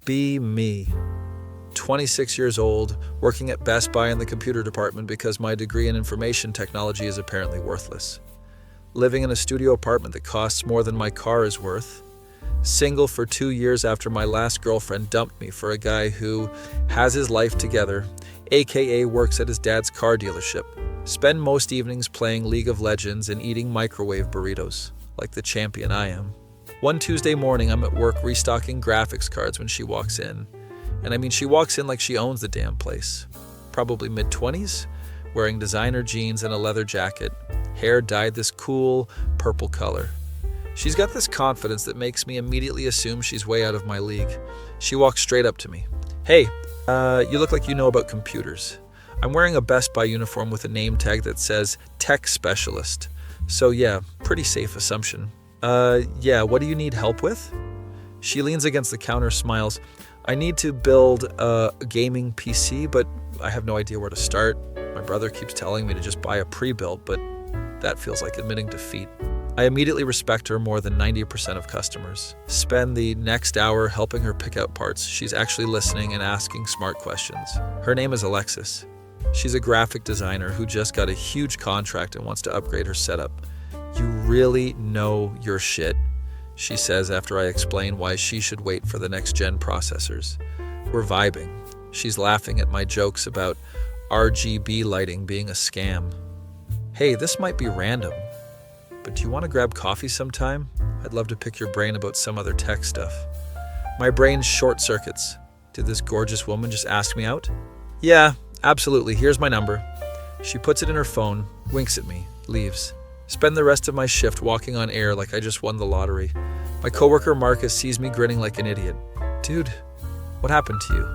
be me. 26 years old, working at Best Buy in the computer department because my degree in information technology is apparently worthless. Living in a studio apartment that costs more than my car is worth. Single for 2 years after my last girlfriend dumped me for a guy who has his life together, aka works at his dad's car dealership. Spend most evenings playing League of Legends and eating microwave burritos, like the champion I am. One Tuesday morning, I'm at work restocking graphics cards when she walks in. And I mean, she walks in like she owns the damn place. Probably mid-20s, wearing designer jeans and a leather jacket, hair dyed this cool purple color. She's got this confidence that makes me immediately assume she's way out of my league. She walks straight up to me. Hey, you look like you know about computers. I'm wearing a Best Buy uniform with a name tag that says Tech Specialist. So yeah, pretty safe assumption. Yeah, what do you need help with? She leans against the counter, smiles. I need to build a gaming PC, but I have no idea where to start. My brother keeps telling me to just buy a pre-built, but that feels like admitting defeat. I immediately respect her more than 90% of customers. Spend the next hour helping her pick out parts. She's actually listening and asking smart questions. Her name is Alexis. She's a graphic designer who just got a huge contract and wants to upgrade her setup. You really know your shit, she says after I explain why she should wait for the next-gen processors. We're vibing. She's laughing at my jokes about RGB lighting being a scam. Hey, this might be random, but do you want to grab coffee sometime? I'd love to pick your brain about some other tech stuff. My brain short circuits. Did this gorgeous woman just ask me out? Yeah, absolutely. Here's my number. She puts it in her phone, winks at me, leaves. Spend the rest of my shift walking on air like I just won the lottery. My coworker Marcus sees me grinning like an idiot. Dude, what happened to you?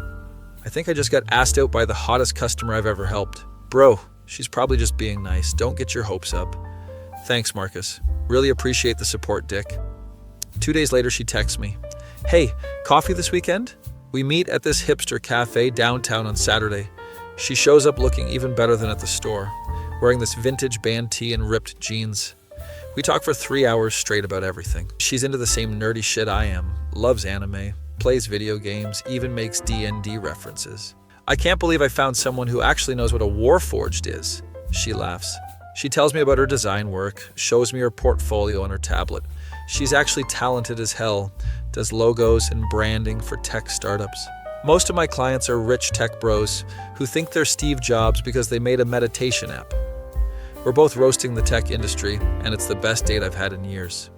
I think I just got asked out by the hottest customer I've ever helped. Bro, she's probably just being nice. Don't get your hopes up. Thanks, Marcus. Really appreciate the support, Dick. 2 days later, she texts me. Hey, coffee this weekend? We meet at this hipster cafe downtown on Saturday. She shows up looking even better than at the store, wearing this vintage band tee and ripped jeans. We talk for 3 hours straight about everything. She's into the same nerdy shit I am, loves anime, plays video games, even makes D&D references. I can't believe I found someone who actually knows what a Warforged is. She laughs. She tells me about her design work, shows me her portfolio on her tablet. She's actually talented as hell, does logos and branding for tech startups. Most of my clients are rich tech bros who think they're Steve Jobs because they made a meditation app. We're both roasting the tech industry, and it's the best date I've had in years.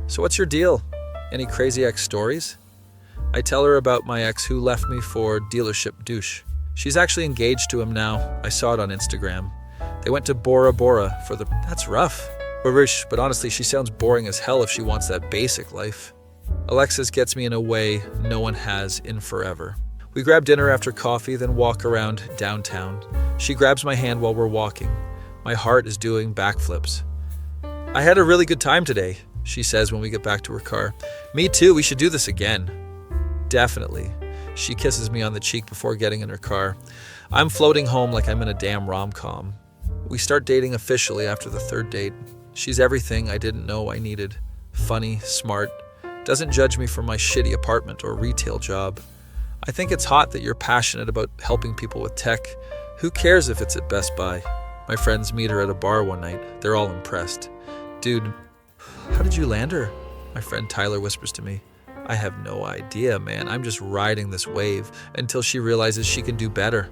So what's your deal? Any crazy ex stories? I tell her about my ex who left me for dealership douche. She's actually engaged to him now. I saw it on Instagram. They went to Bora Bora for the... That's rough. But honestly, she sounds boring as hell if she wants that basic life. Alexis gets me in a way no one has in forever. We grab dinner after coffee, then walk around downtown. She grabs my hand while we're walking. My heart is doing backflips. I had a really good time today, she says when we get back to her car. Me too, we should do this again. Definitely. She kisses me on the cheek before getting in her car. I'm floating home like I'm in a damn rom-com. We start dating officially after the third date. She's everything I didn't know I needed. Funny, smart, doesn't judge me for my shitty apartment or retail job. I think it's hot that you're passionate about helping people with tech. Who cares if it's at Best Buy? My friends meet her at a bar one night. They're all impressed. Dude, how did you land her? My friend Tyler whispers to me. I have no idea, man. I'm just riding this wave until she realizes she can do better.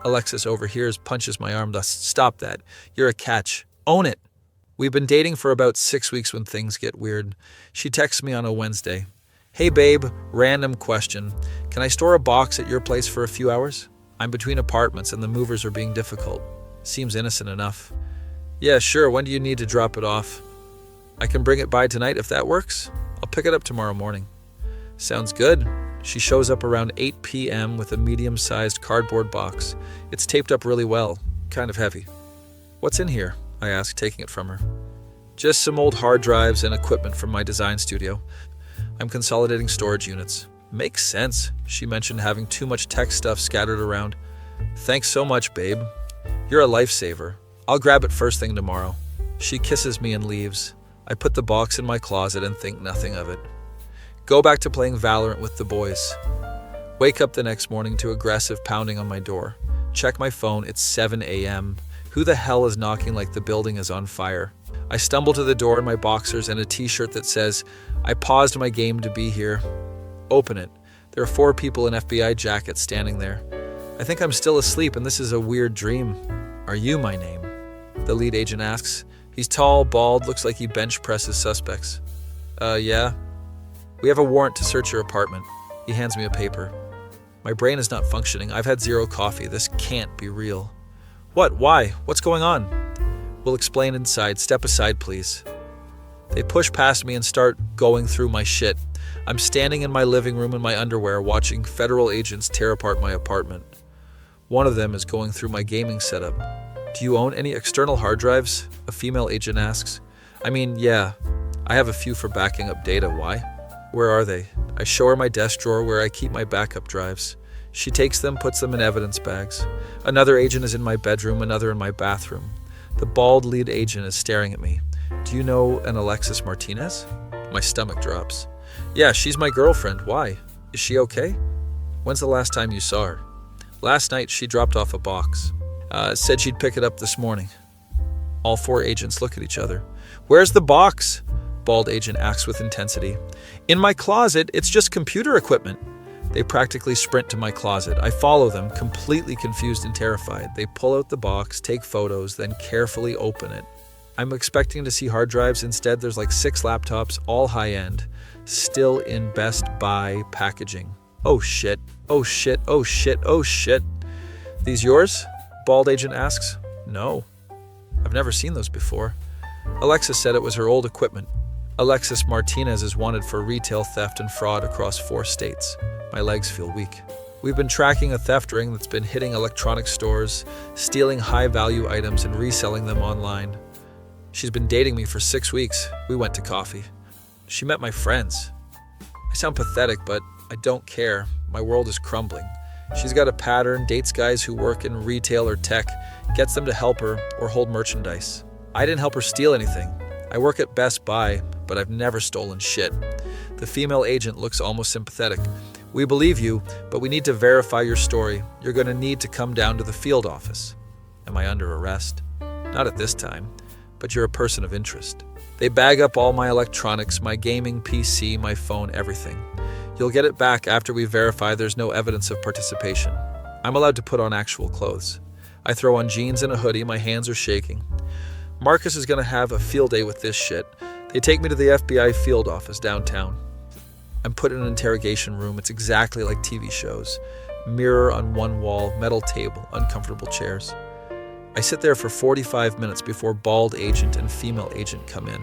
Alexis overhears, punches my arm, thus, stop that. You're a catch. Own it. We've been dating for about 6 weeks when things get weird. She texts me on a Wednesday. Hey babe, random question. Can I store a box at your place for a few hours? I'm between apartments and the movers are being difficult. Seems innocent enough. Yeah, sure. When do you need to drop it off? I can bring it by tonight if that works. I'll pick it up tomorrow morning. Sounds good. She shows up around 8 p.m. with a medium-sized cardboard box. It's taped up really well, kind of heavy. What's in here? I ask, taking it from her. Just some old hard drives and equipment from my design studio. I'm consolidating storage units. Makes sense. She mentioned having too much tech stuff scattered around. Thanks so much, babe. You're a lifesaver. I'll grab it first thing tomorrow. She kisses me and leaves. I put the box in my closet and think nothing of it. Go back to playing Valorant with the boys. Wake up the next morning to aggressive pounding on my door. Check my phone, it's 7 a.m. Who the hell is knocking like the building is on fire? I stumble to the door in my boxers and a t-shirt that says, "I paused my game to be here." Open it. There are 4 people in FBI jackets standing there. I think I'm still asleep and this is a weird dream. Are you my name? The lead agent asks. He's tall, bald, looks like he bench presses suspects. Yeah. We have a warrant to search your apartment. He hands me a paper. My brain is not functioning. I've had 0 coffee. This can't be real. What? Why? What's going on? We'll explain inside. Step aside, please. They push past me and start going through my shit. I'm standing in my living room in my underwear watching federal agents tear apart my apartment. One of them is going through my gaming setup. Do you own any external hard drives? A female agent asks. I mean, yeah. I have a few for backing up data. Why? Where are they? I show her my desk drawer where I keep my backup drives. She takes them, puts them in evidence bags. Another agent is in my bedroom, another in my bathroom. The bald lead agent is staring at me. Do you know an Alexis Martinez? My stomach drops. Yeah, she's my girlfriend. Why? Is she okay? When's the last time you saw her? Last night she dropped off a box. Said she'd pick it up this morning. All 4 agents look at each other. Where's the box? Bald agent asks with intensity. In my closet, it's just computer equipment. They practically sprint to my closet. I follow them, completely confused and terrified. They pull out the box, take photos, then carefully open it. I'm expecting to see hard drives. Instead, there's like 6 laptops, all high-end, still in Best Buy packaging. Oh shit, oh shit, oh shit, oh shit. These yours? Bald agent asks. No. I've never seen those before. Alexis said it was her old equipment. Alexis Martinez is wanted for retail theft and fraud across 4 states. My legs feel weak. We've been tracking a theft ring that's been hitting electronic stores, stealing high-value items and reselling them online. She's been dating me for 6 weeks. We went to coffee. She met my friends. I sound pathetic, but I don't care. My world is crumbling. She's got a pattern, dates guys who work in retail or tech, gets them to help her or hold merchandise. I didn't help her steal anything. I work at Best Buy, but I've never stolen shit. The female agent looks almost sympathetic. We believe you, but we need to verify your story. You're going to need to come down to the field office. Am I under arrest? Not at this time, but you're a person of interest. They bag up all my electronics, my gaming PC, my phone, everything. You'll get it back after we verify there's no evidence of participation. I'm allowed to put on actual clothes. I throw on jeans and a hoodie, my hands are shaking. Marcus is going to have a field day with this shit. They take me to the FBI field office downtown. I'm put in an interrogation room. It's exactly like TV shows. Mirror on one wall, metal table, uncomfortable chairs. I sit there for 45 minutes before bald agent and female agent come in.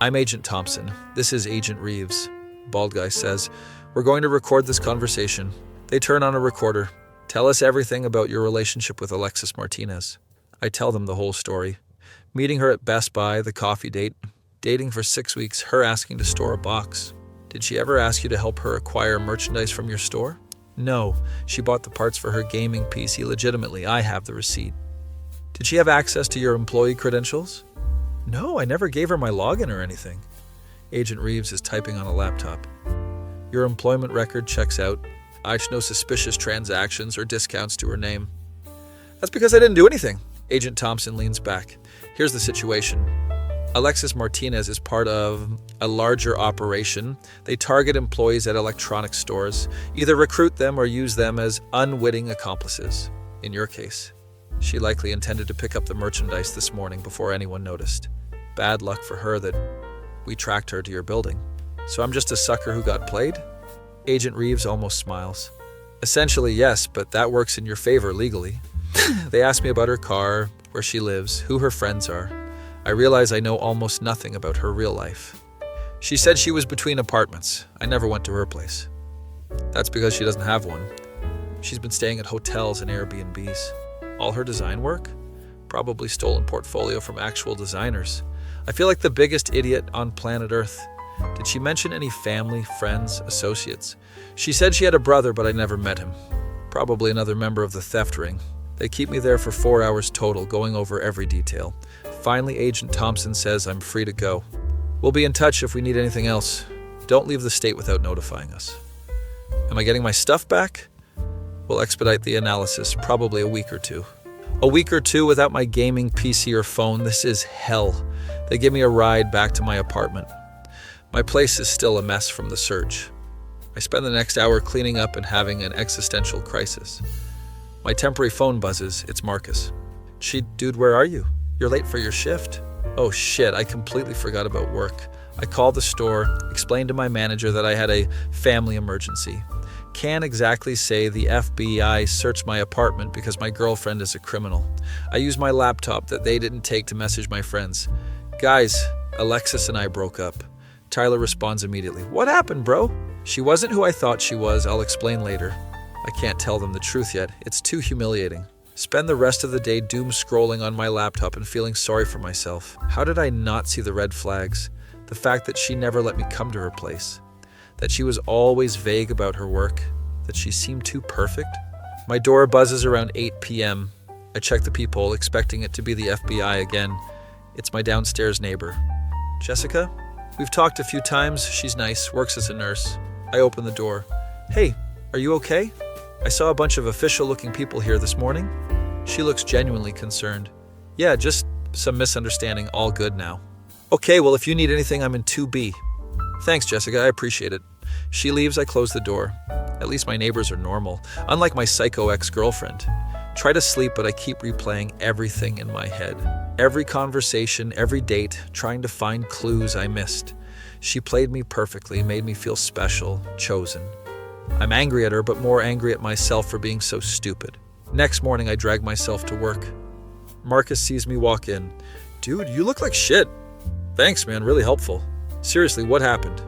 I'm Agent Thompson. This is Agent Reeves. Bald guy says, we're going to record this conversation. They turn on a recorder. Tell us everything about your relationship with Alexis Martinez. I tell them the whole story. Meeting her at Best Buy, the coffee date, dating for 6 weeks, her asking to store a box. Did she ever ask you to help her acquire merchandise from your store? No, she bought the parts for her gaming PC legitimately. I have the receipt. Did she have access to your employee credentials? No, I never gave her my login or anything. Agent Reeves is typing on a laptop. Your employment record checks out. I should know suspicious transactions or discounts to her name. That's because I didn't do anything. Agent Thompson leans back. Here's the situation. Alexis Martinez is part of a larger operation. They target employees at electronics stores, either recruit them or use them as unwitting accomplices. In your case, she likely intended to pick up the merchandise this morning before anyone noticed. Bad luck for her that we tracked her to your building. So I'm just a sucker who got played? Agent Reeves almost smiles. Essentially, yes, but that works in your favor legally. They asked me about her car, where she lives, who her friends are. I realize I know almost nothing about her real life. She said she was between apartments. I never went to her place. That's because she doesn't have one. She's been staying at hotels and Airbnbs. All her design work? Probably stolen portfolio from actual designers. I feel like the biggest idiot on planet Earth. Did she mention any family, friends, associates? She said she had a brother, but I never met him. Probably another member of the theft ring. They keep me there for 4 hours total, going over every detail. Finally, Agent Thompson says I'm free to go. We'll be in touch if we need anything else. Don't leave the state without notifying us. Am I getting my stuff back? We'll expedite the analysis, probably a week or two. A week or two without my gaming PC or phone, this is hell. They give me a ride back to my apartment. My place is still a mess from the search. I spend the next hour cleaning up and having an existential crisis. My temporary phone buzzes. It's Marcus. Gee, dude, where are you? You're late for your shift. Oh shit, I completely forgot about work. I called the store, explained to my manager that I had a family emergency. Can't exactly say the FBI searched my apartment because my girlfriend is a criminal. I used my laptop that they didn't take to message my friends. Guys, Alexis and I broke up. Tyler responds immediately. What happened, bro? She wasn't who I thought she was. I'll explain later. I can't tell them the truth yet. It's too humiliating. Spend the rest of the day doom scrolling on my laptop and feeling sorry for myself. How did I not see the red flags? The fact that she never let me come to her place. That she was always vague about her work. That she seemed too perfect. My door buzzes around 8 p.m. I check the peephole, expecting it to be the FBI again. It's my downstairs neighbor. Jessica? We've talked a few times. She's nice, works as a nurse. I open the door. Hey, are you okay? I saw a bunch of official-looking people here this morning. She looks genuinely concerned. Yeah, just some misunderstanding. All good now. Okay, well, if you need anything, I'm in 2B. Thanks, Jessica. I appreciate it. She leaves. I close the door. At least my neighbors are normal, unlike my psycho ex-girlfriend. Try to sleep, but I keep replaying everything in my head. Every conversation, every date, trying to find clues I missed. She played me perfectly, made me feel special, chosen. I'm angry at her, but more angry at myself for being so stupid. Next morning, I drag myself to work. Marcus sees me walk in. Dude, you look like shit. Thanks, man. Really helpful. Seriously, what happened?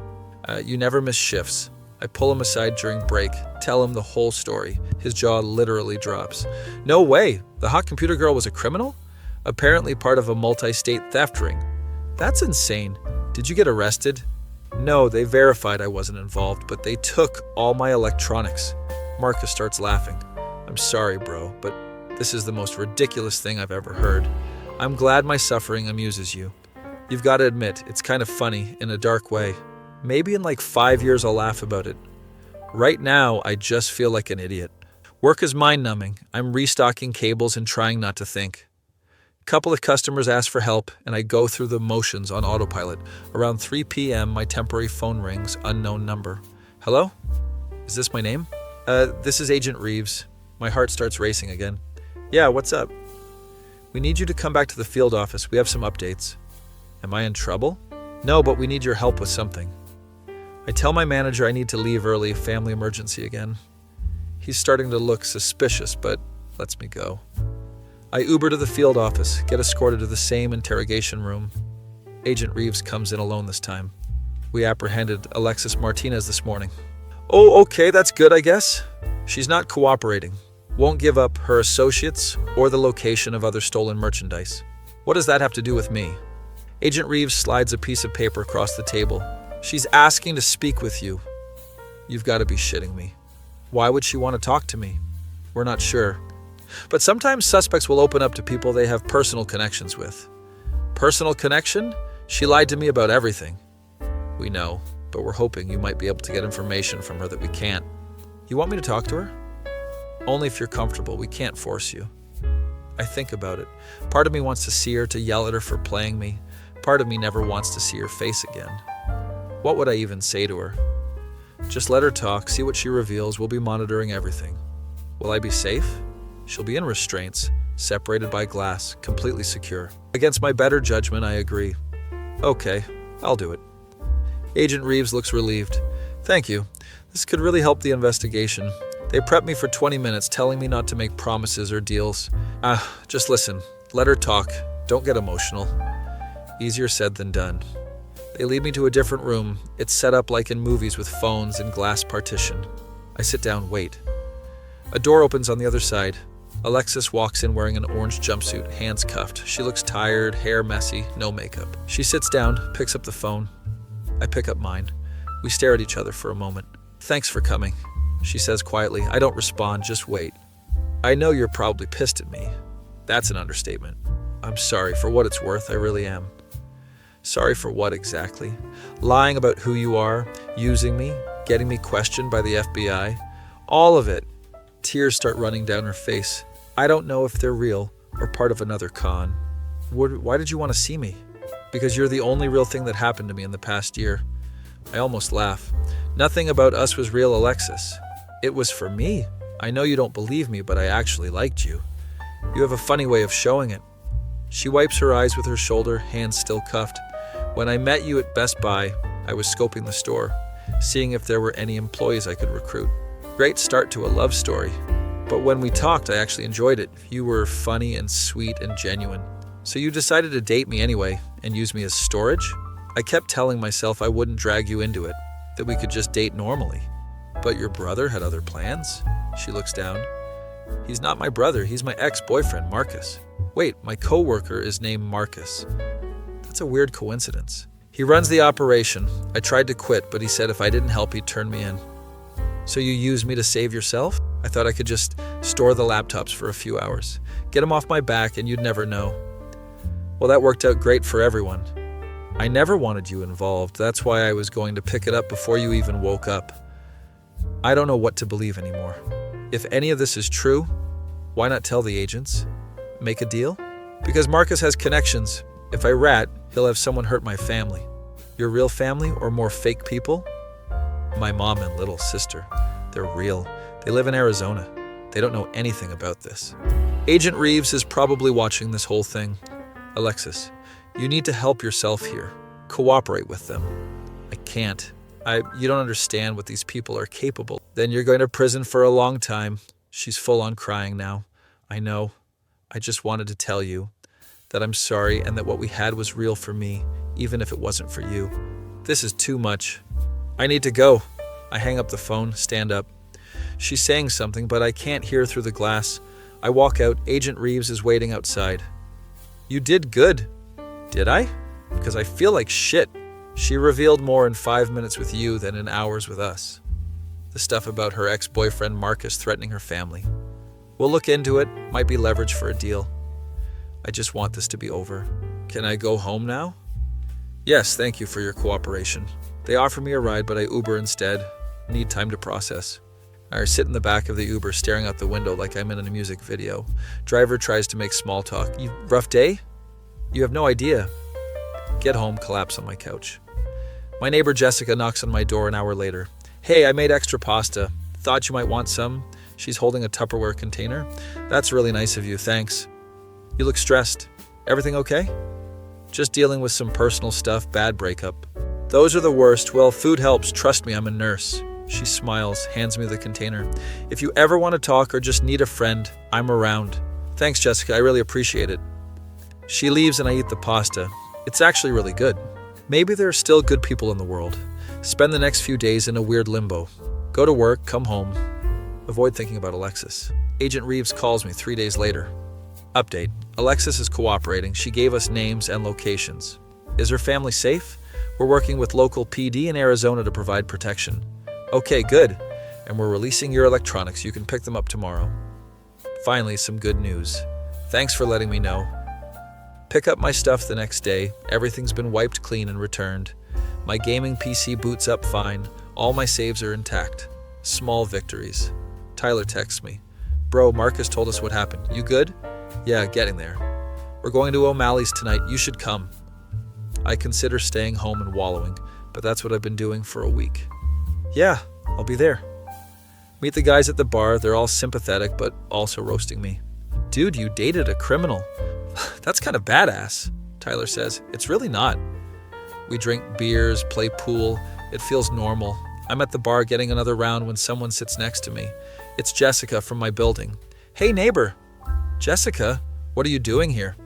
You never miss shifts. I pull him aside during break, tell him the whole story. His jaw literally drops. No way! The hot computer girl was a criminal? Apparently part of a multi-state theft ring. That's insane. Did you get arrested? No, they verified I wasn't involved, but they took all my electronics. Marcus starts laughing. I'm sorry, bro, but this is the most ridiculous thing I've ever heard. I'm glad my suffering amuses you. You've got to admit, it's kind of funny in a dark way. Maybe in like 5 years I'll laugh about it. Right now, I just feel like an idiot. Work is mind-numbing. I'm restocking cables and trying not to think. A couple of customers ask for help, and I go through the motions on autopilot. Around 3 p.m., my temporary phone rings, unknown number. Hello? Is this my name? This is Agent Reeves. My heart starts racing again. Yeah, what's up? We need you to come back to the field office. We have some updates. Am I in trouble? No, but we need your help with something. I tell my manager I need to leave early, family emergency again. He's starting to look suspicious, but lets me go. I Uber to the field office, get escorted to the same interrogation room. Agent Reeves comes in alone this time. We apprehended Alexis Martinez this morning. Oh, okay, that's good, I guess. She's not cooperating. Won't give up her associates or the location of other stolen merchandise. What does that have to do with me? Agent Reeves slides a piece of paper across the table. She's asking to speak with you. You've got to be shitting me. Why would she want to talk to me? We're not sure. But sometimes suspects will open up to people they have personal connections with. Personal connection? She lied to me about everything. We know, but we're hoping you might be able to get information from her that we can't. You want me to talk to her? Only if you're comfortable. We can't force you. I think about it. Part of me wants to see her, to yell at her for playing me. Part of me never wants to see her face again. What would I even say to her? Just let her talk, see what she reveals. We'll be monitoring everything. Will I be safe? She'll be in restraints, separated by glass, completely secure. Against my better judgment, I agree. Okay, I'll do it. Agent Reeves looks relieved. Thank you. This could really help the investigation. They prepped me for 20 minutes, telling me not to make promises or deals. Just listen. Let her talk. Don't get emotional. Easier said than done. They lead me to a different room. It's set up like in movies with phones and glass partition. I sit down, wait. A door opens on the other side. Alexis walks in wearing an orange jumpsuit, hands cuffed. She looks tired, hair messy, no makeup. She sits down, picks up the phone. I pick up mine. We stare at each other for a moment. Thanks for coming, she says quietly. I don't respond, just wait. I know you're probably pissed at me. That's an understatement. I'm sorry, for what it's worth, I really am. Sorry for what exactly? Lying about who you are, using me, getting me questioned by the FBI? All of it. Tears start running down her face. I don't know if they're real or part of another con. Why did you want to see me? Because you're the only real thing that happened to me in the past year. I almost laugh. Nothing about us was real, Alexis. It was for me. I know you don't believe me, but I actually liked you. You have a funny way of showing it. She wipes her eyes with her shoulder, hands still cuffed. When I met you at Best Buy, I was scoping the store, seeing if there were any employees I could recruit. Great start to a love story. But when we talked, I actually enjoyed it. You were funny and sweet and genuine. So you decided to date me anyway and use me as storage? I kept telling myself I wouldn't drag you into it, that we could just date normally. But your brother had other plans? She looks down. He's not my brother, he's my ex-boyfriend, Marcus. Wait, my coworker is named Marcus. That's a weird coincidence. He runs the operation. I tried to quit, but he said if I didn't help, he'd turn me in. So you used me to save yourself? I thought I could just store the laptops for a few hours, get them off my back, and you'd never know. Well, that worked out great for everyone. I never wanted you involved. That's why I was going to pick it up before you even woke up. I don't know what to believe anymore. If any of this is true, why not tell the agents? Make a deal? Because Marcus has connections. If I rat, he'll have someone hurt my family. Your real family or more fake people? My mom and little sister. They're real. They live in Arizona. They don't know anything about this. Agent Reeves is probably watching this whole thing. Alexis, you need to help yourself here. Cooperate with them. I can't. You don't understand what these people are capable. Then you're going to prison for a long time. She's full on crying now. I know. I just wanted to tell you that I'm sorry and that what we had was real for me, even if it wasn't for you. This is too much. I need to go. I hang up the phone, stand up. She's saying something, but I can't hear through the glass. I walk out. Agent Reeves is waiting outside. You did good. Did I? Because I feel like shit. She revealed more in 5 minutes with you than in hours with us. The stuff about her ex-boyfriend Marcus threatening her family. We'll look into it. Might be leverage for a deal. I just want this to be over. Can I go home now? Yes, thank you for your cooperation. They offer me a ride, but I Uber instead. Need time to process. I sit in the back of the Uber staring out the window like I'm in a music video. Driver tries to make small talk. Rough day? You have no idea. Get home, collapse on my couch. My neighbor Jessica knocks on my door an hour later. Hey, I made extra pasta. Thought you might want some. She's holding a Tupperware container. That's really nice of you, thanks. You look stressed. Everything okay? Just dealing with some personal stuff, bad breakup. Those are the worst. Well, food helps. Trust me, I'm a nurse. She smiles, hands me the container. If you ever want to talk or just need a friend, I'm around. Thanks, Jessica. I really appreciate it. She leaves and I eat the pasta. It's actually really good. Maybe there are still good people in the world. Spend the next few days in a weird limbo. Go to work, come home. Avoid thinking about Alexis. Agent Reeves calls me 3 days later. Update. Alexis is cooperating. She gave us names and locations. Is her family safe? We're working with local PD in Arizona to provide protection. Okay, good. And we're releasing your electronics. You can pick them up tomorrow. Finally, some good news. Thanks for letting me know. Pick up my stuff the next day. Everything's been wiped clean and returned. My gaming PC boots up fine. All my saves are intact. Small victories. Tyler texts me. Bro, Marcus told us what happened. You good? Yeah, getting there. We're going to O'Malley's tonight. You should come. I consider staying home and wallowing, but that's what I've been doing for a week. Yeah, I'll be there. Meet the guys at the bar. They're all sympathetic, but also roasting me. Dude, you dated a criminal. That's kind of badass, Tyler says. It's really not. We drink beers, play pool. It feels normal. I'm at the bar getting another round when someone sits next to me. It's Jessica from my building. Hey, neighbor. Jessica, what are you doing here?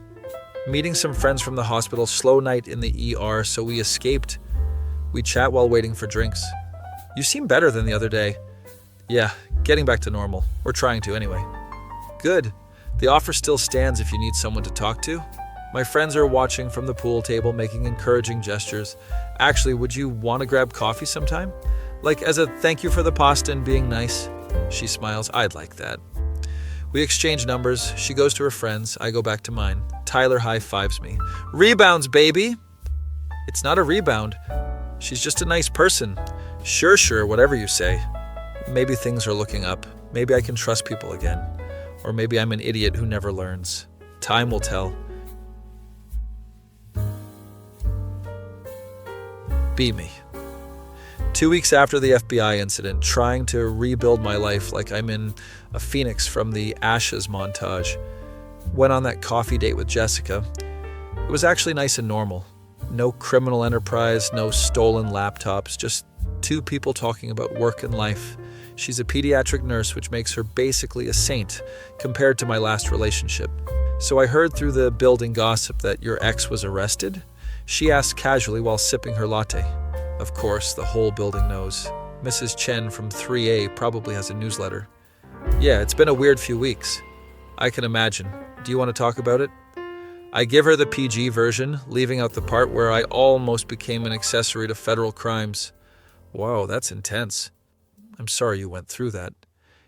Meeting some friends from the hospital. Slow night in the ER, so we escaped. We chat while waiting for drinks. You seem better than the other day. Yeah, getting back to normal. We're trying to anyway. Good. The offer still stands if you need someone to talk to. My friends are watching from the pool table, making encouraging gestures. Actually, would you want to grab coffee sometime? Like as a thank you for the pasta and being nice? She smiles. I'd like that. We exchange numbers. She goes to her friends. I go back to mine. Tyler high-fives me. Rebounds, baby! It's not a rebound. She's just a nice person. Sure, whatever you say. Maybe things are looking up. Maybe I can trust people again. Or maybe I'm an idiot who never learns. Time will tell. Be me. 2 weeks after the FBI incident, trying to rebuild my life like I'm in a phoenix from the ashes montage, went on that coffee date with Jessica. It was actually nice and normal. No criminal enterprise, no stolen laptops, just two people talking about work and life. She's a pediatric nurse, which makes her basically a saint compared to my last relationship. So I heard through the building gossip that your ex was arrested? She asked casually while sipping her latte. Of course, the whole building knows. Mrs. Chen from 3A probably has a newsletter. Yeah, it's been a weird few weeks. I can imagine. Do you want to talk about it? I give her the PG version, leaving out the part where I almost became an accessory to federal crimes. Wow, that's intense. I'm sorry you went through that.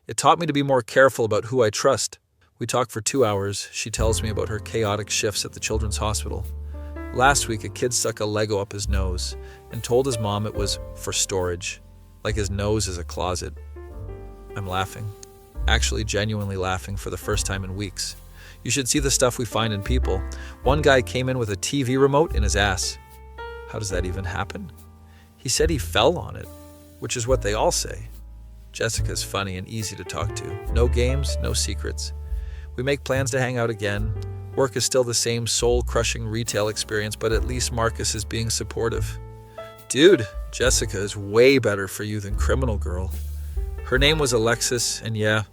It taught me to be more careful about who I trust. We talk for 2 hours. She tells me about her chaotic shifts at the children's hospital. Last week, a kid stuck a Lego up his nose and told his mom it was for storage, like his nose is a closet. I'm laughing. Actually, genuinely laughing for the first time in weeks. You should see the stuff we find in people. One guy came in with a TV remote in his ass. How does that even happen? He said he fell on it, which is what they all say. Jessica's funny and easy to talk to. No games, no secrets. We make plans to hang out again. Work is still the same soul-crushing retail experience, but at least Marcus is being supportive. Dude, Jessica is way better for you than Criminal Girl. Her name was Alexis, and yeah,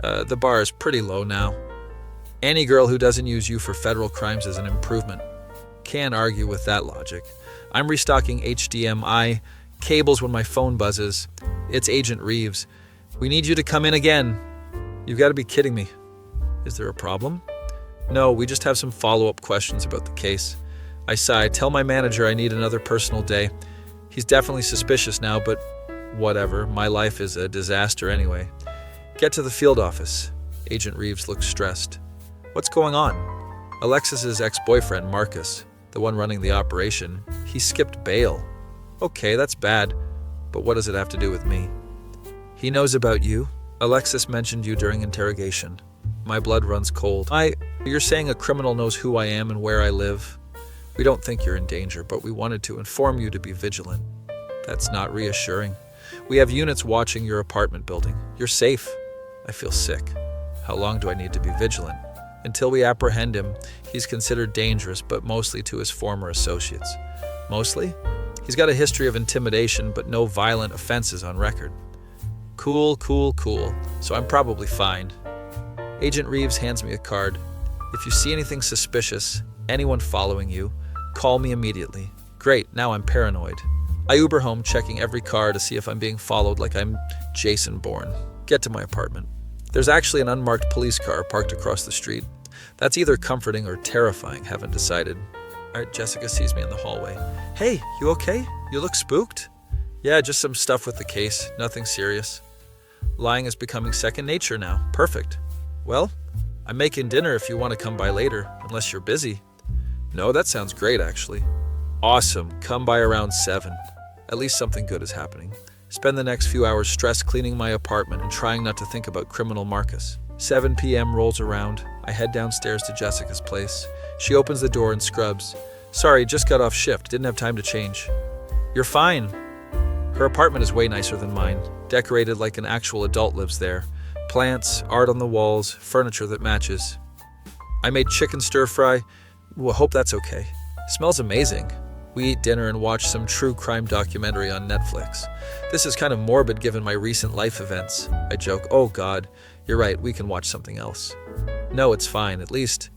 the bar is pretty low now. Any girl who doesn't use you for federal crimes is an improvement. Can't argue with that logic. I'm restocking HDMI cables when my phone buzzes. It's Agent Reeves. We need you to come in again. You've got to be kidding me. Is there a problem? No, we just have some follow-up questions about the case. I sigh, tell my manager I need another personal day. He's definitely suspicious now, but whatever. My life is a disaster anyway. Get to the field office. Agent Reeves looks stressed. What's going on? Alexis's ex-boyfriend, Marcus, the one running the operation, he skipped bail. Okay, that's bad, but what does it have to do with me? He knows about you. Alexis mentioned you during interrogation. My blood runs cold. You're saying a criminal knows who I am and where I live? We don't think you're in danger, but we wanted to inform you to be vigilant. That's not reassuring. We have units watching your apartment building. You're safe. I feel sick. How long do I need to be vigilant? Until we apprehend him, he's considered dangerous, but mostly to his former associates. Mostly? He's got a history of intimidation, but no violent offenses on record. Cool. So I'm probably fine. Agent Reeves hands me a card. If you see anything suspicious, anyone following you, call me immediately. Great, now I'm paranoid. I Uber home, checking every car to see if I'm being followed like I'm Jason Bourne. Get to my apartment. There's actually an unmarked police car parked across the street. That's either comforting or terrifying, haven't decided. All right, Jessica sees me in the hallway. Hey, you okay? You look spooked? Yeah, just some stuff with the case, nothing serious. Lying is becoming second nature now. Perfect. Well, I'm making dinner if you want to come by later, unless you're busy. No, that sounds great, actually. Awesome. Come by around 7. At least something good is happening. Spend the next few hours stress cleaning my apartment and trying not to think about criminal Marcus. 7 p.m. rolls around. I head downstairs to Jessica's place. She opens the door and scrubs. Sorry, just got off shift. Didn't have time to change. You're fine. Her apartment is way nicer than mine. Decorated like an actual adult lives there. Plants, art on the walls, furniture that matches. I made chicken stir-fry. Well, hope that's okay. Smells amazing. We eat dinner and watch some true crime documentary on Netflix. This is kind of morbid given my recent life events. I joke, oh God, you're right, we can watch something else. No, it's fine. At least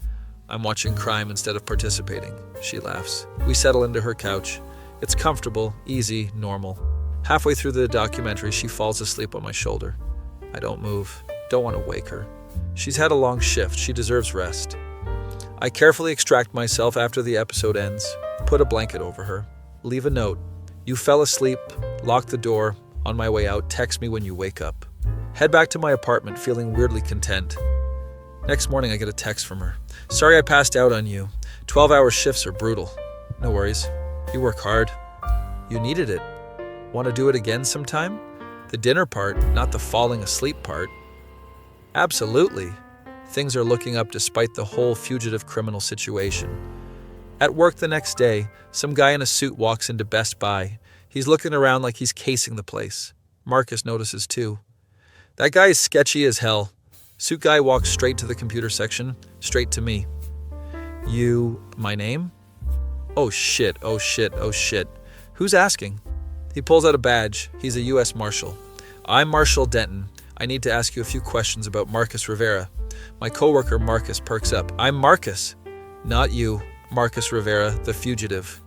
I'm watching crime instead of participating. She laughs. We settle into her couch. It's comfortable, easy, normal. Halfway through the documentary, she falls asleep on my shoulder. I don't move. Don't want to wake her. She's had a long shift. She deserves rest. I carefully extract myself after the episode ends, put a blanket over her, leave a note. You fell asleep, lock the door. On my way out, text me when you wake up. Head back to my apartment feeling weirdly content. Next morning, I get a text from her. Sorry I passed out on you. 12-hour shifts are brutal. No worries. You work hard. You needed it. Want to do it again sometime? The dinner part, not the falling asleep part. Absolutely. Things are looking up despite the whole fugitive criminal situation. At work the next day, some guy in a suit walks into Best Buy. He's looking around like he's casing the place. Marcus notices too. That guy is sketchy as hell. Suit guy walks straight to the computer section, straight to me. My name? Oh shit. Who's asking? He pulls out a badge. He's a U.S. Marshal. I'm Marshal Denton. I need to ask you a few questions about Marcus Rivera. My coworker Marcus perks up. I'm Marcus. Not you, Marcus Rivera, the fugitive.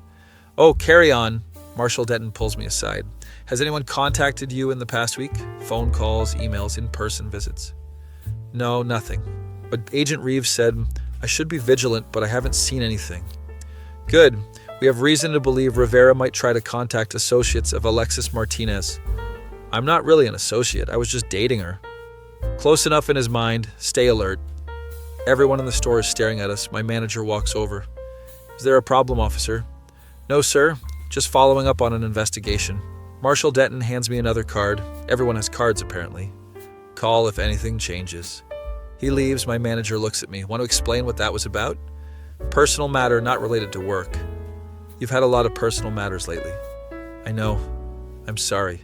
Oh, carry on. Marshal Denton pulls me aside. Has anyone contacted you in the past week? Phone calls, emails, in-person visits? No, nothing. But Agent Reeves said, I should be vigilant, but I haven't seen anything. Good. We have reason to believe Rivera might try to contact associates of Alexis Martinez. I'm not really an associate. I was just dating her. Close enough in his mind. Stay alert. Everyone in the store is staring at us. My manager walks over. Is there a problem, officer? No, sir. Just following up on an investigation. Marshal Denton hands me another card. Everyone has cards, apparently. Call if anything changes. He leaves. My manager looks at me. Want to explain what that was about? Personal matter not related to work. You've had a lot of personal matters lately. I know. I'm sorry.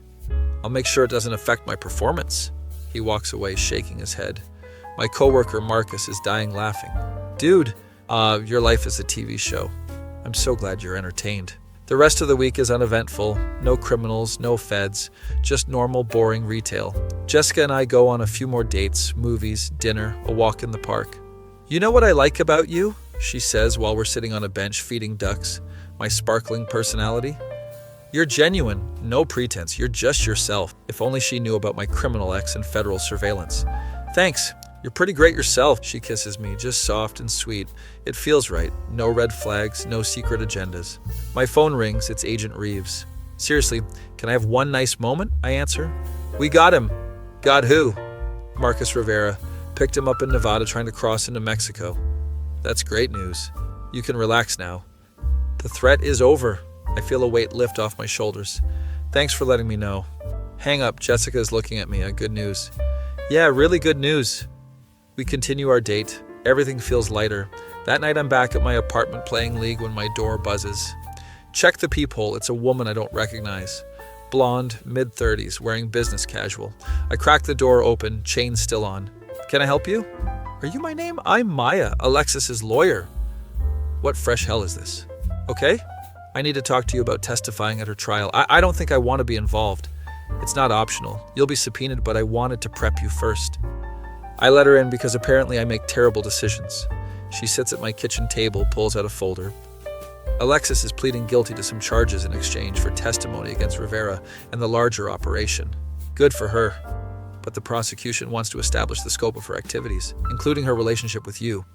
I'll make sure it doesn't affect my performance. He walks away, shaking his head. My coworker Marcus is dying laughing. Dude, your life is a TV show. I'm so glad you're entertained. The rest of the week is uneventful. No criminals, no feds, just normal, boring retail. Jessica and I go on a few more dates, movies, dinner, a walk in the park. You know what I like about you? She says while we're sitting on a bench feeding ducks. My sparkling personality? You're genuine, no pretense, you're just yourself. If only she knew about my criminal ex and federal surveillance. Thanks, you're pretty great yourself. She kisses me, just soft and sweet. It feels right, no red flags, no secret agendas. My phone rings, it's Agent Reeves. Seriously, can I have one nice moment? I answer. We got him. Got who? Marcus Rivera. Picked him up in Nevada trying to cross into Mexico. That's great news. You can relax now. The threat is over. I feel a weight lift off my shoulders. Thanks for letting me know. Hang up. Jessica is looking at me. Good news. Yeah, really good news. We continue our date. Everything feels lighter. That night I'm back at my apartment playing League when my door buzzes. Check the peephole. It's a woman I don't recognize. Blonde, mid-30s, wearing business casual. I crack the door open, chain still on. Can I help you? Are you my name? I'm Maya, Alexis's lawyer. What fresh hell is this? Okay? I need to talk to you about testifying at her trial. I don't think I want to be involved. It's not optional. You'll be subpoenaed, but I wanted to prep you first. I let her in because apparently I make terrible decisions. She sits at my kitchen table, pulls out a folder. Alexis is pleading guilty to some charges in exchange for testimony against Rivera and the larger operation. Good for her. But the prosecution wants to establish the scope of her activities, including her relationship with you.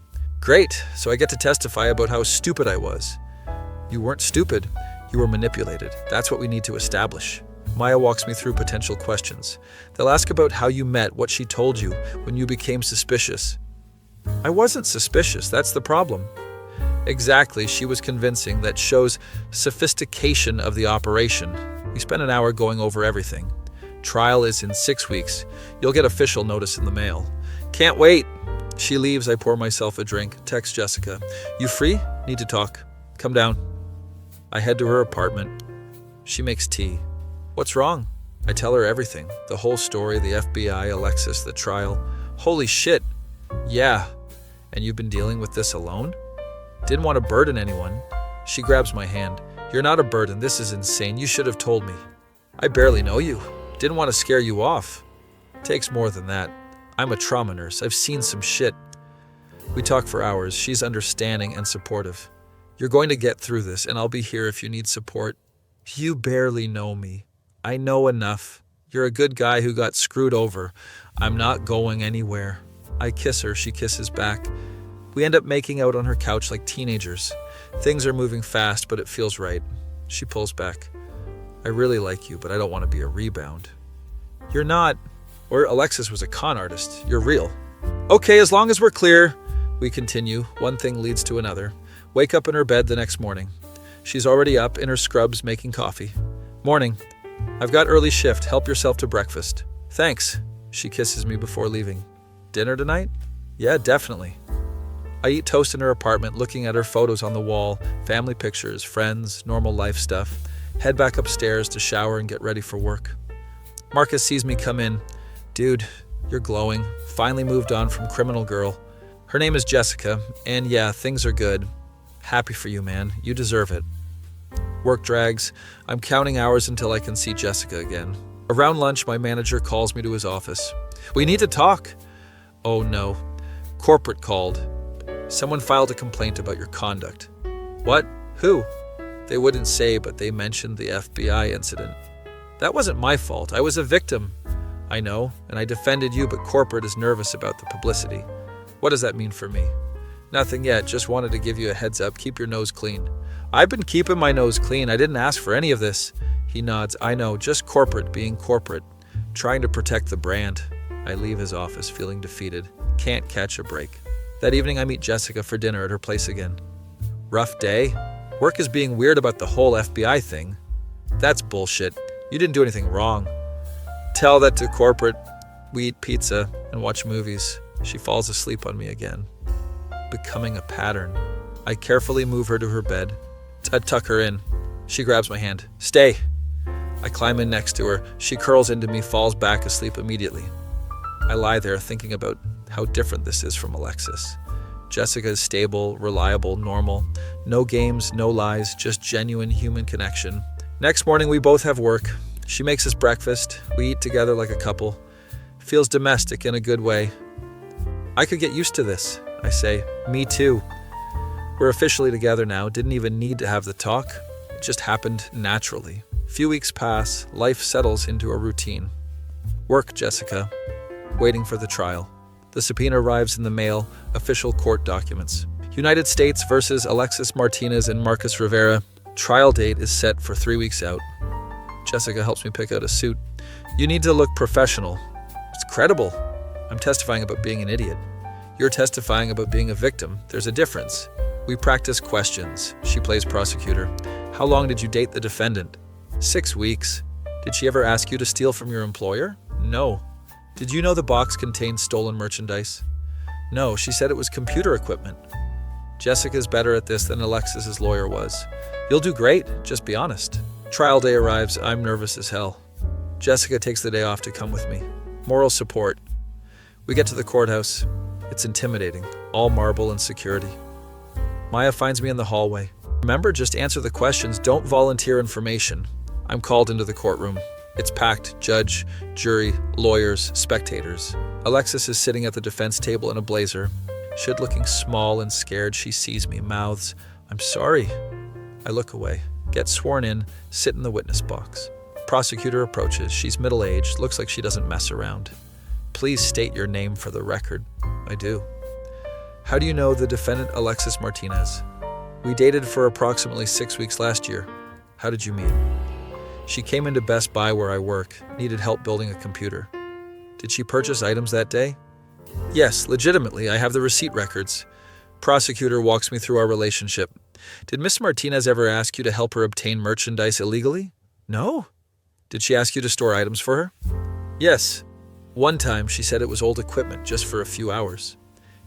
Great, so I get to testify about how stupid I was. You weren't stupid, you were manipulated. That's what we need to establish. Maya walks me through potential questions. They'll ask about how you met, what she told you, when you became suspicious. I wasn't suspicious, that's the problem. Exactly, she was convincing. That shows sophistication of the operation. We spent an hour going over everything. Trial is in 6 weeks. You'll get official notice in the mail. Can't wait. She leaves, I pour myself a drink. Text Jessica. You free? Need to talk. Come down. I head to her apartment. She makes tea. What's wrong? I tell her everything. The whole story, the FBI, Alexis, the trial. Holy shit. Yeah. And you've been dealing with this alone? Didn't want to burden anyone. She grabs my hand. You're not a burden. This is insane. You should have told me. I barely know you. Didn't want to scare you off. Takes more than that. I'm a trauma nurse. I've seen some shit. We talk for hours. She's understanding and supportive. You're going to get through this, and I'll be here if you need support. You barely know me. I know enough. You're a good guy who got screwed over. I'm not going anywhere. I kiss her. She kisses back. We end up making out on her couch like teenagers. Things are moving fast, but it feels right. She pulls back. I really like you, but I don't want to be a rebound. You're not. Or Alexis was a con artist. You're real. Okay, as long as we're clear. We continue. One thing leads to another. Wake up in her bed the next morning. She's already up in her scrubs making coffee. Morning. I've got early shift. Help yourself to breakfast. Thanks. She kisses me before leaving. Dinner tonight? Yeah, definitely. I eat toast in her apartment, looking at her photos on the wall, family pictures, friends, normal life stuff. Head back upstairs to shower and get ready for work. Marcus sees me come in. Dude, you're glowing. Finally moved on from criminal girl. Her name is Jessica, and yeah, things are good. Happy for you, man. You deserve it. Work drags. I'm counting hours until I can see Jessica again. Around lunch, my manager calls me to his office. We need to talk. Oh no. Corporate called. Someone filed a complaint about your conduct. What? Who? They wouldn't say, but they mentioned the FBI incident. That wasn't my fault. I was a victim. I know, and I defended you, but corporate is nervous about the publicity. What does that mean for me? Nothing yet. Just wanted to give you a heads up. Keep your nose clean. I've been keeping my nose clean. I didn't ask for any of this. He nods. I know, just corporate being corporate. Trying to protect the brand. I leave his office feeling defeated. Can't catch a break. That evening I meet Jessica for dinner at her place again. Rough day? Work is being weird about the whole FBI thing. That's bullshit. You didn't do anything wrong. Tell that to corporate. We eat pizza and watch movies. She falls asleep on me again. Becoming a pattern. I carefully move her to her bed. I tuck her in. She grabs my hand. Stay. I climb in next to her. She curls into me, falls back asleep immediately. I lie there thinking about how different this is from Alexis. Jessica is stable, reliable, normal. No games, no lies, just genuine human connection. Next morning, we both have work. She makes us breakfast. We eat together like a couple. Feels domestic in a good way. I could get used to this, I say. Me too. We're officially together now. Didn't even need to have the talk. It just happened naturally. Few weeks pass. Life settles into a routine. Work, Jessica. Waiting for the trial. The subpoena arrives in the mail. Official court documents. United States versus Alexis Martinez and Marcus Rivera. Trial date is set for 3 weeks out. Jessica helps me pick out a suit. You need to look professional. It's credible. I'm testifying about being an idiot. You're testifying about being a victim. There's a difference. We practice questions. She plays prosecutor. How long did you date the defendant? 6 weeks. Did she ever ask you to steal from your employer? No. Did you know the box contained stolen merchandise? No, she said it was computer equipment. Jessica's better at this than Alexis's lawyer was. You'll do great, just be honest. Trial day arrives. I'm nervous as hell. Jessica takes the day off to come with me. Moral support. We get to the courthouse. It's intimidating. All marble and security. Maya finds me in the hallway. Remember, just answer the questions. Don't volunteer information. I'm called into the courtroom. It's packed. Judge, jury, lawyers, spectators. Alexis is sitting at the defense table in a blazer. Should looking small and scared, she sees me, mouths, I'm sorry. I look away, get sworn in, sit in the witness box. Prosecutor approaches. She's middle-aged, looks like she doesn't mess around. Please state your name for the record. I do. How do you know the defendant Alexis Martinez? We dated for approximately 6 weeks last year. How did you meet? She came into Best Buy where I work, needed help building a computer. Did she purchase items that day? Yes, legitimately. I have the receipt records. Prosecutor walks me through our relationship. Did Miss Martinez ever ask you to help her obtain merchandise illegally? No. Did she ask you to store items for her? Yes. One time she said it was old equipment just for a few hours.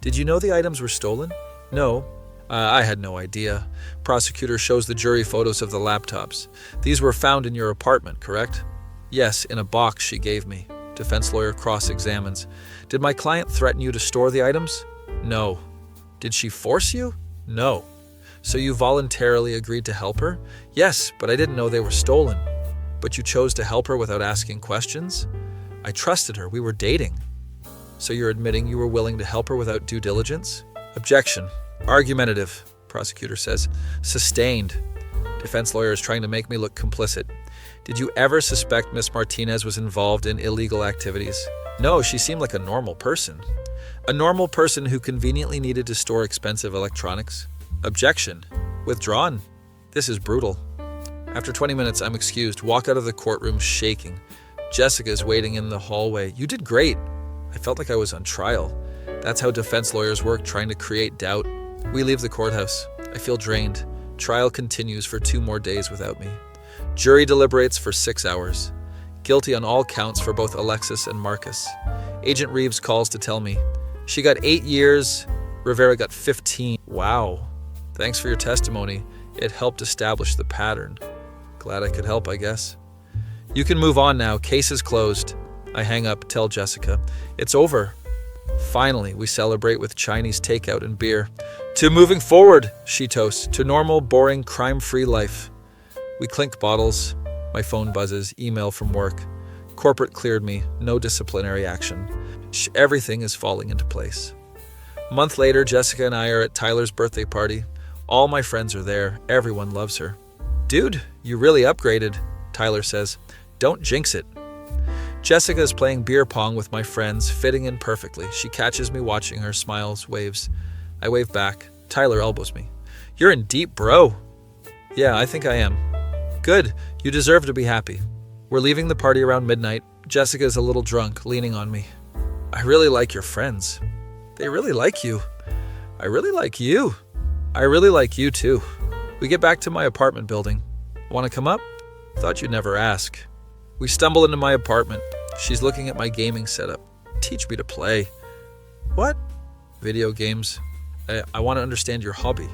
Did you know the items were stolen? No. I had no idea. Prosecutor shows the jury photos of the laptops. These were found in your apartment, correct? Yes, in a box she gave me. Defense lawyer cross-examines. Did my client threaten you to store the items? No. Did she force you? No. So you voluntarily agreed to help her? Yes, but I didn't know they were stolen. But you chose to help her without asking questions? I trusted her. We were dating. So you're admitting you were willing to help her without due diligence? Objection. Argumentative, prosecutor says. Sustained. Defense lawyer is trying to make me look complicit. Did you ever suspect Miss Martinez was involved in illegal activities? No, she seemed like a normal person. A normal person who conveniently needed to store expensive electronics. Objection. Withdrawn. This is brutal. After 20 minutes, I'm excused. Walk out of the courtroom shaking. Jessica is waiting in the hallway. You did great. I felt like I was on trial. That's how defense lawyers work, trying to create doubt. We leave the courthouse. I feel drained. Trial continues for 2 more days without me. Jury deliberates for 6 hours. Guilty on all counts for both Alexis and Marcus. Agent Reeves calls to tell me. She got 8 years, Rivera got 15. Wow. Thanks for your testimony. It helped establish the pattern. Glad I could help, I guess. You can move on now. Case is closed. I hang up, tell Jessica. It's over. Finally, we celebrate with Chinese takeout and beer. To moving forward, she toasts, to normal, boring, crime-free life. We clink bottles. My phone buzzes. Email from work. Corporate cleared me. No disciplinary action. Everything is falling into place. A month later, Jessica and I are at Tyler's birthday party. All my friends are there. Everyone loves her. Dude, you really upgraded, Tyler says. Don't jinx it. Jessica is playing beer pong with my friends, fitting in perfectly. She catches me watching her, smiles, waves. I wave back. Tyler elbows me. You're in deep, bro. Yeah, I think I am. Good. You deserve to be happy. We're leaving the party around midnight. Jessica's a little drunk, leaning on me. I really like your friends. They really like you. I really like you. I really like you too. We get back to my apartment building. Want to come up? Thought you'd never ask. We stumble into my apartment. She's looking at my gaming setup. Teach me to play. What? Video games. I want to understand your hobby.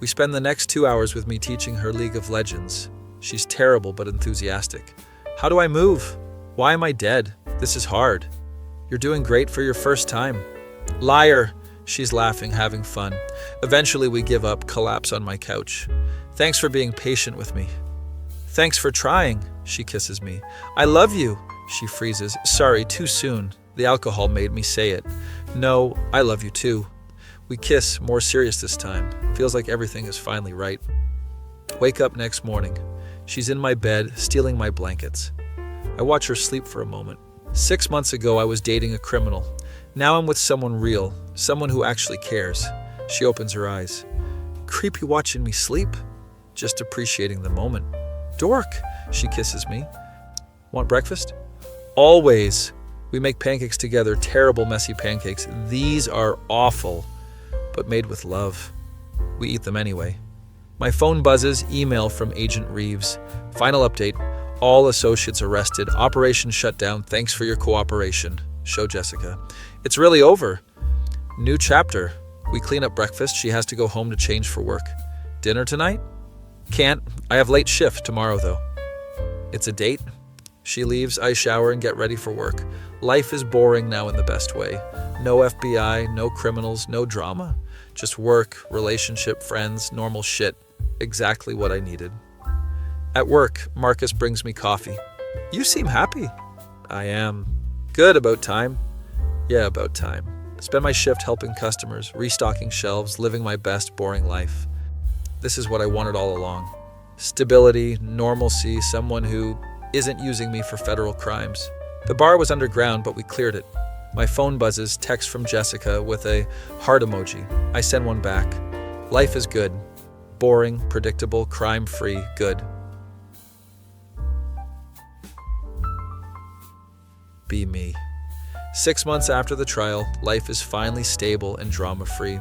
We spend the next 2 hours with me teaching her League of Legends. She's terrible but enthusiastic. How do I move? Why am I dead? This is hard. You're doing great for your first time. Liar. She's laughing, having fun. Eventually we give up, collapse on my couch. Thanks for being patient with me. Thanks for trying. She kisses me. I love you. She freezes. Sorry, too soon. The alcohol made me say it. No, I love you too. We kiss, more serious this time. Feels like everything is finally right. Wake up next morning. She's in my bed, stealing my blankets. I watch her sleep for a moment. 6 months ago, I was dating a criminal. Now I'm with someone real, someone who actually cares. She opens her eyes. Creepy watching me sleep? Just appreciating the moment. Dork, she kisses me. Want breakfast? Always. We make pancakes together, terrible messy pancakes. These are awful, but made with love. We eat them anyway. My phone buzzes, email from Agent Reeves. Final update, all associates arrested, operation shut down, thanks for your cooperation. Show Jessica. It's really over. New chapter. We clean up breakfast, she has to go home to change for work. Dinner tonight? Can't. I have late shift tomorrow though. It's a date. She leaves, I shower and get ready for work. Life is boring now in the best way. No FBI, no criminals, no drama. Just work, relationship, friends, normal shit. Exactly what I needed. At work, Marcus brings me coffee. You seem happy. I am. Good, about time. Yeah, about time. Spend my shift helping customers, restocking shelves, living my best, boring life. This is what I wanted all along. Stability, normalcy, someone who isn't using me for federal crimes. The bar was underground, but we cleared it. My phone buzzes, text from Jessica with a heart emoji. I send one back. Life is good. Boring, predictable, crime-free, good. Be me. 6 months after the trial, life is finally stable and drama-free.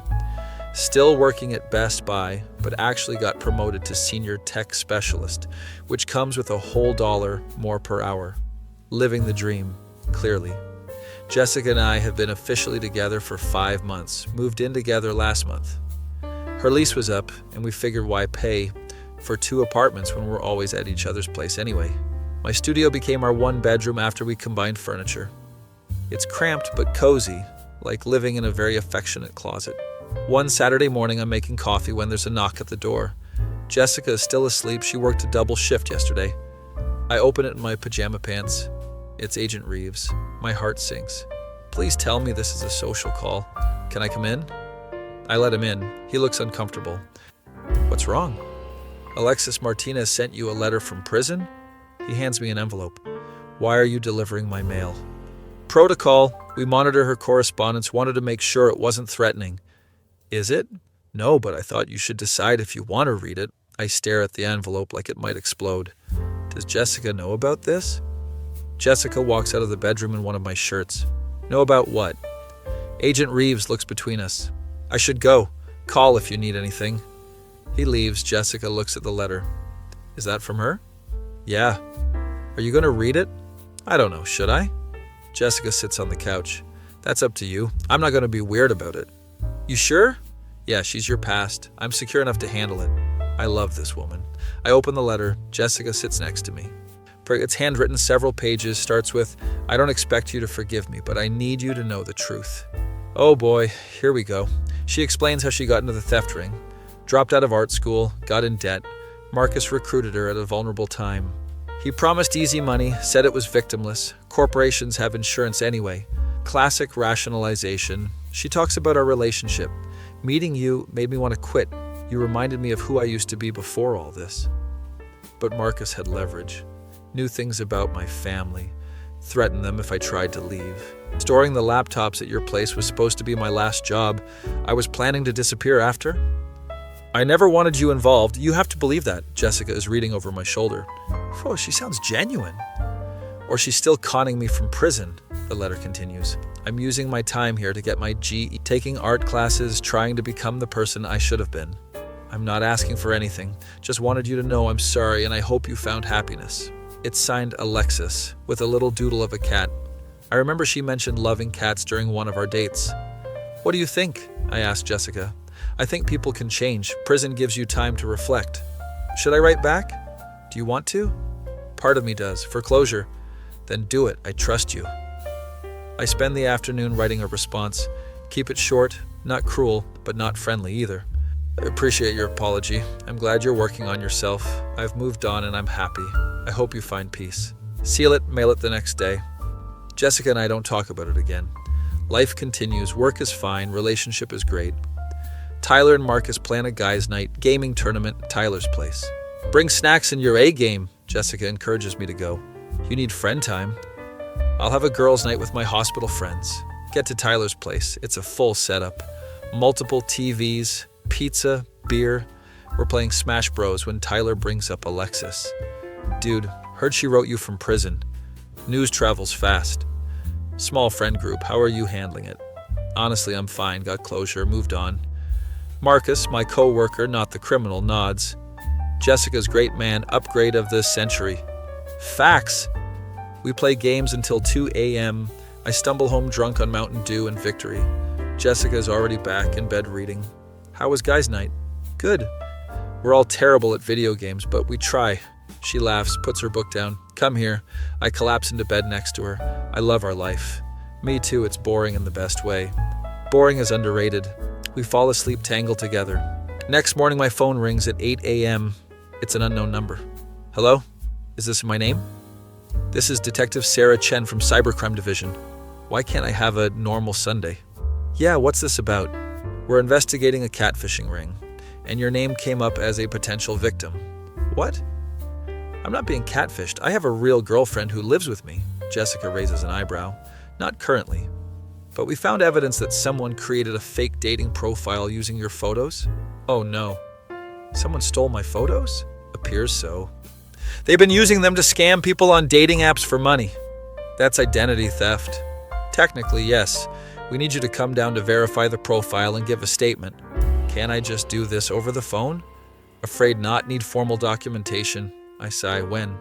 Still working at Best Buy, but actually got promoted to senior tech specialist, which comes with a whole $1 more per hour. Living the dream, clearly. Jessica and I have been officially together for 5 months, moved in together last month. Her lease was up, and we figured why pay for 2 apartments when we're always at each other's place anyway. My studio became our 1 bedroom after we combined furniture. It's cramped but cozy, like living in a very affectionate closet. One Saturday morning, I'm making coffee when there's a knock at the door. Jessica is still asleep. She worked a double shift yesterday. I open it in my pajama pants. It's Agent Reeves. My heart sinks. Please tell me this is a social call. Can I come in? I let him in. He looks uncomfortable. What's wrong? Alexis Martinez sent you a letter from prison? He hands me an envelope. Why are you delivering my mail? Protocol. We monitor her correspondence, wanted to make sure it wasn't threatening. Is it? No, but I thought you should decide if you want to read it. I stare at the envelope like it might explode. Does Jessica know about this? Jessica walks out of the bedroom in one of my shirts. Know about what? Agent Reeves looks between us. I should go. Call if you need anything. He leaves. Jessica looks at the letter. Is that from her? Yeah. Are you going to read it? I don't know. Should I? Jessica sits on the couch. That's up to you. I'm not going to be weird about it. You sure? Yeah, she's your past. I'm secure enough to handle it. I love this woman. I open the letter. Jessica sits next to me. It's handwritten, several pages, starts with, I don't expect you to forgive me, but I need you to know the truth. Oh boy, here we go. She explains how she got into the theft ring. Dropped out of art school, got in debt. Marcus recruited her at a vulnerable time. He promised easy money, said it was victimless. Corporations have insurance anyway. Classic rationalization. She talks about our relationship. Meeting you made me want to quit. You reminded me of who I used to be before all this. But Marcus had leverage. Knew things about my family. Threatened them if I tried to leave. Storing the laptops at your place was supposed to be my last job. I was planning to disappear after. I never wanted you involved. You have to believe that. Jessica is reading over my shoulder. Oh, she sounds genuine. Or she's still conning me from prison, the letter continues. I'm using my time here to get my GE, taking art classes, trying to become the person I should have been. I'm not asking for anything. Just wanted you to know I'm sorry and I hope you found happiness. It's signed Alexis, with a little doodle of a cat. I remember she mentioned loving cats during one of our dates. What do you think? I asked Jessica. I think people can change. Prison gives you time to reflect. Should I write back? Do you want to? Part of me does, for closure. Then do it. I trust you. I spend the afternoon writing a response. Keep it short, not cruel, but not friendly either. I appreciate your apology. I'm glad you're working on yourself. I've moved on and I'm happy. I hope you find peace. Seal it, mail it the next day. Jessica and I don't talk about it again. Life continues, work is fine, relationship is great. Tyler and Marcus plan a guys' night, gaming tournament at Tyler's place. Bring snacks in your A game, Jessica encourages me to go. You need friend time. I'll have a girls' night with my hospital friends. Get to Tyler's place. It's a full setup. Multiple TVs, pizza, beer. We're playing Smash Bros when Tyler brings up Alexis. Dude, heard she wrote you from prison. News travels fast. Small friend group, how are you handling it? Honestly, I'm fine, got closure, moved on. Marcus, my co-worker, not the criminal, nods. Jessica's great man, upgrade of this century. Facts. We play games until 2 a.m. I stumble home drunk on Mountain Dew and victory. Jessica's already back in bed reading. How was guys' night? Good. We're all terrible at video games, but we try. She laughs, puts her book down. Come here. I collapse into bed next to her. I love our life. Me too, it's boring in the best way. Boring is underrated. We fall asleep tangled together. Next morning, my phone rings at 8 a.m. It's an unknown number. Hello? Is this my name? This is Detective Sarah Chen from Cybercrime Division. Why can't I have a normal Sunday? Yeah, what's this about? We're investigating a catfishing ring, and your name came up as a potential victim. What? I'm not being catfished. I have a real girlfriend who lives with me. Jessica raises an eyebrow. Not currently. But we found evidence that someone created a fake dating profile using your photos. Oh no. Someone stole my photos? Appears so. They've been using them to scam people on dating apps for money. That's identity theft. Technically, yes. We need you to come down to verify the profile and give a statement. Can't I just do this over the phone? Afraid not, need formal documentation. I sigh. When?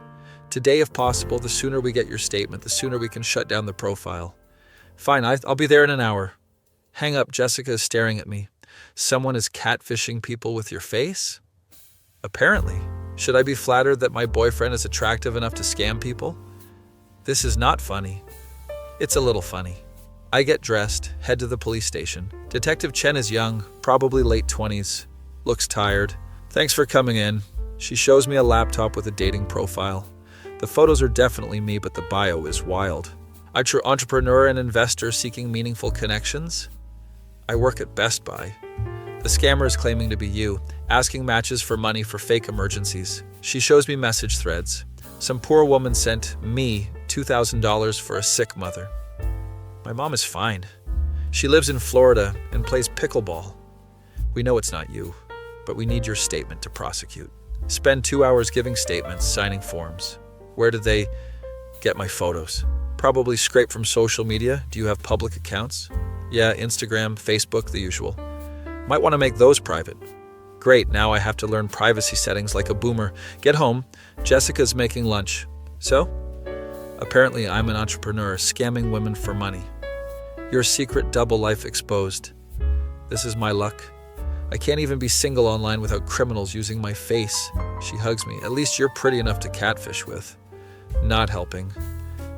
Today, if possible. The sooner we get your statement, the sooner we can shut down the profile. Fine, I'll be there in an hour. Hang up. Jessica is staring at me. Someone is catfishing people with your face? Apparently. Should I be flattered that my boyfriend is attractive enough to scam people? This is not funny. It's a little funny. I get dressed, head to the police station. Detective Chen is young, probably late 20s. Looks tired. Thanks for coming in. She shows me a laptop with a dating profile. The photos are definitely me, but the bio is wild. Entrepreneur and investor seeking meaningful connections? I work at Best Buy. The scammer is claiming to be you, asking matches for money for fake emergencies. She shows me message threads. Some poor woman sent me $2,000 for a sick mother. My mom is fine. She lives in Florida and plays pickleball. We know it's not you, but we need your statement to prosecute. Spend 2 hours giving statements, signing forms. Where did they get my photos? Probably scraped from social media. Do you have public accounts? Yeah, Instagram, Facebook, the usual. Might want to make those private. Great, now I have to learn privacy settings like a boomer. Get home. Jessica's making lunch. So? Apparently, I'm an entrepreneur, scamming women for money. Your secret double life exposed. This is my luck. I can't even be single online without criminals using my face. She hugs me. At least you're pretty enough to catfish with. Not helping.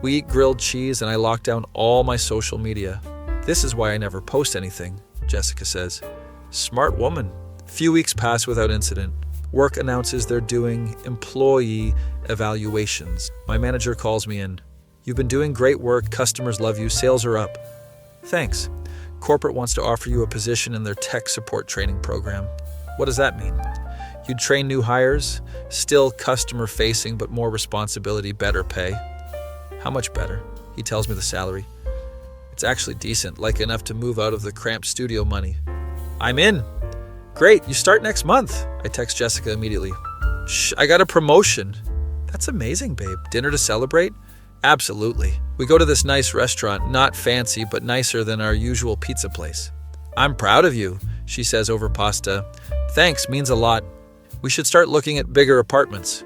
We eat grilled cheese and I lock down all my social media. This is why I never post anything, Jessica says. Smart woman. Few weeks pass without incident. Work announces they're doing employee evaluations. My manager calls me in. You've been doing great work, customers love you, sales are up. Thanks. Corporate wants to offer you a position in their tech support training program. What does that mean? You'd train new hires, still customer facing but more responsibility, better pay. How much better? He tells me the salary. It's actually decent, like enough to move out of the cramped studio money. I'm in. Great, you start next month. I text Jessica immediately. Shh, I got a promotion. That's amazing, babe. Dinner to celebrate? Absolutely. We go to this nice restaurant, not fancy, but nicer than our usual pizza place. I'm proud of you, she says over pasta. Thanks, means a lot. We should start looking at bigger apartments.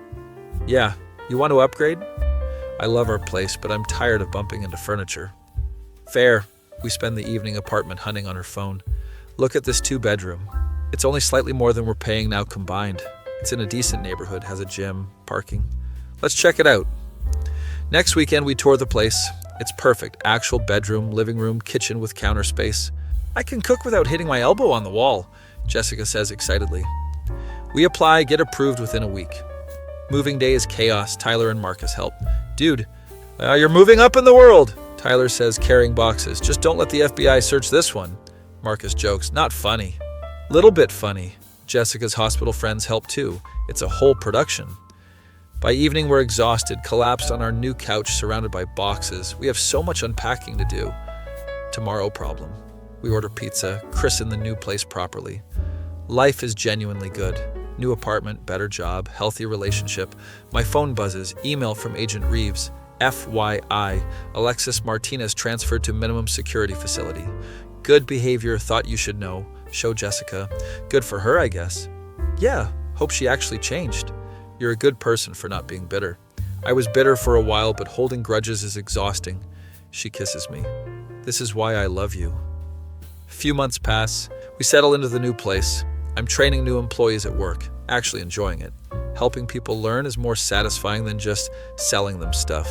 Yeah, you want to upgrade? I love our place, but I'm tired of bumping into furniture. Fair. We spend the evening apartment hunting on her phone. Look at this 2-bedroom. It's only slightly more than we're paying now combined. It's in a decent neighborhood, has a gym, parking. Let's check it out. Next weekend, we tour the place. It's perfect. Actual bedroom, living room, kitchen with counter space. I can cook without hitting my elbow on the wall, Jessica says excitedly. We apply, get approved within a week. Moving day is chaos. Tyler and Marcus help. Dude, you're moving up in the world, Tyler says, carrying boxes. Just don't let the FBI search this one. Marcus jokes. Not funny. Little bit funny. Jessica's hospital friends help too. It's a whole production. By evening, we're exhausted, collapsed on our new couch surrounded by boxes. We have so much unpacking to do. Tomorrow problem. We order pizza, christen the new place properly. Life is genuinely good. New apartment, better job, healthy relationship. My phone buzzes, email from Agent Reeves. FYI, Alexis Martinez transferred to minimum security facility. Good behavior, thought you should know. Show Jessica. Good for her, I guess. Yeah, hope she actually changed. You're a good person for not being bitter. I was bitter for a while, but holding grudges is exhausting. She kisses me. This is why I love you. Few months pass. We settle into the new place. I'm training new employees at work, actually enjoying it. Helping people learn is more satisfying than just selling them stuff.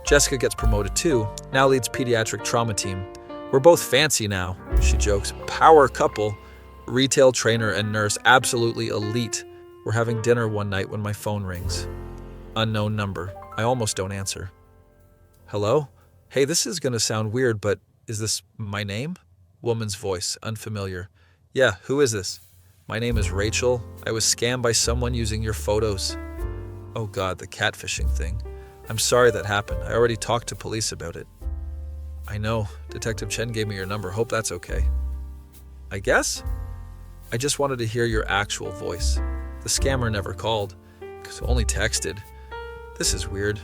Jessica gets promoted too, now leads pediatric trauma team. We're both fancy now, she jokes. Power couple, retail trainer and nurse, absolutely elite. We're having dinner one night when my phone rings. Unknown number. I almost don't answer. Hello? Hey, this is gonna sound weird, but is this my name? Woman's voice, unfamiliar. Yeah, who is this? My name is Rachel. I was scammed by someone using your photos. Oh God, the catfishing thing. I'm sorry that happened. I already talked to police about it. I know. Detective Chen gave me your number. Hope that's okay. I guess? I just wanted to hear your actual voice. The scammer never called. Only texted. This is weird.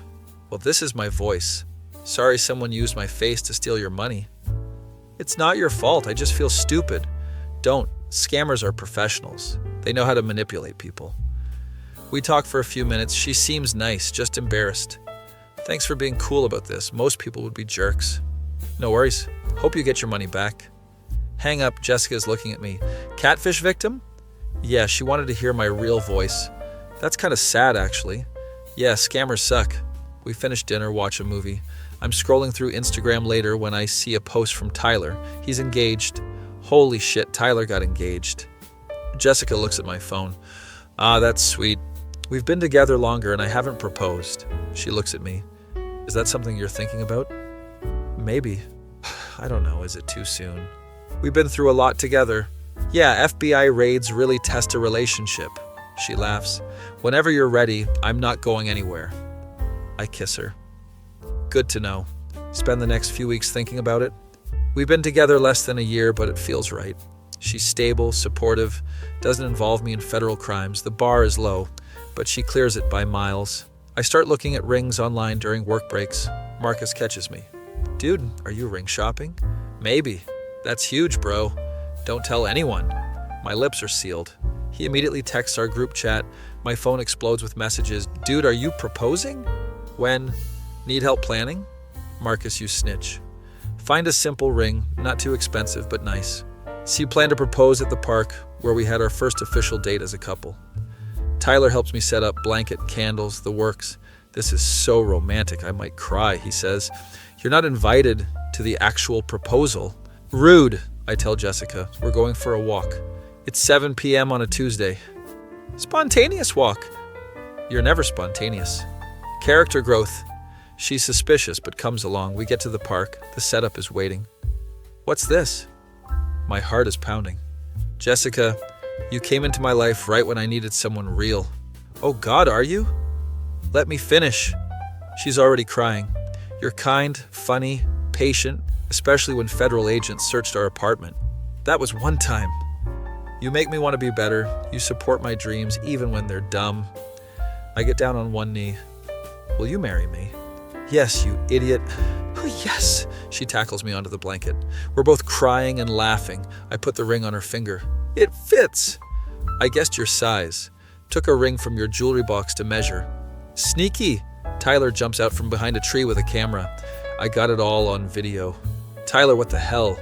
Well, this is my voice. Sorry someone used my face to steal your money. It's not your fault. I just feel stupid. Don't. Scammers are professionals. They know how to manipulate people. We talk for a few minutes. She seems nice, just embarrassed. Thanks for being cool about this. Most people would be jerks. No worries. Hope you get your money back. Hang up. Jessica is looking at me. Catfish victim? Yeah, she wanted to hear my real voice. That's kind of sad, actually. Yeah, scammers suck. We finish dinner, watch a movie. I'm scrolling through Instagram later when I see a post from Tyler. He's engaged. Holy shit, Tyler got engaged. Jessica looks at my phone. Ah, that's sweet. We've been together longer and I haven't proposed. She looks at me. Is that something you're thinking about? Maybe. I don't know, is it too soon? We've been through a lot together. Yeah, FBI raids really test a relationship. She laughs. Whenever you're ready, I'm not going anywhere. I kiss her. Good to know. Spend the next few weeks thinking about it. We've been together less than a year, but it feels right. She's stable, supportive, doesn't involve me in federal crimes. The bar is low, but she clears it by miles. I start looking at rings online during work breaks. Marcus catches me. Dude, are you ring shopping? Maybe. That's huge, bro. Don't tell anyone. My lips are sealed. He immediately texts our group chat. My phone explodes with messages. Dude, are you proposing? When? Need help planning? Marcus, you snitch. Find a simple ring, not too expensive, but nice. So you plan to propose at the park where we had our first official date as a couple. Tyler helps me set up blanket, candles, the works. This is so romantic, I might cry, he says. You're not invited to the actual proposal. Rude, I tell Jessica. We're going for a walk. It's 7 p.m. on a Tuesday. Spontaneous walk. You're never spontaneous. Character growth. She's suspicious but comes along. We get to the park. The setup is waiting. What's this? My heart is pounding. Jessica, you came into my life right when I needed someone real. Oh God, are you? Let me finish. She's already crying. You're kind, funny, patient, especially when federal agents searched our apartment. That was one time. You make me want to be better. You support my dreams even when they're dumb. I get down on one knee. Will you marry me? Yes, you idiot. Oh, yes. She tackles me onto the blanket. We're both crying and laughing. I put the ring on her finger. It fits. I guessed your size. Took a ring from your jewelry box to measure. Sneaky. Tyler jumps out from behind a tree with a camera. I got it all on video. Tyler, what the hell?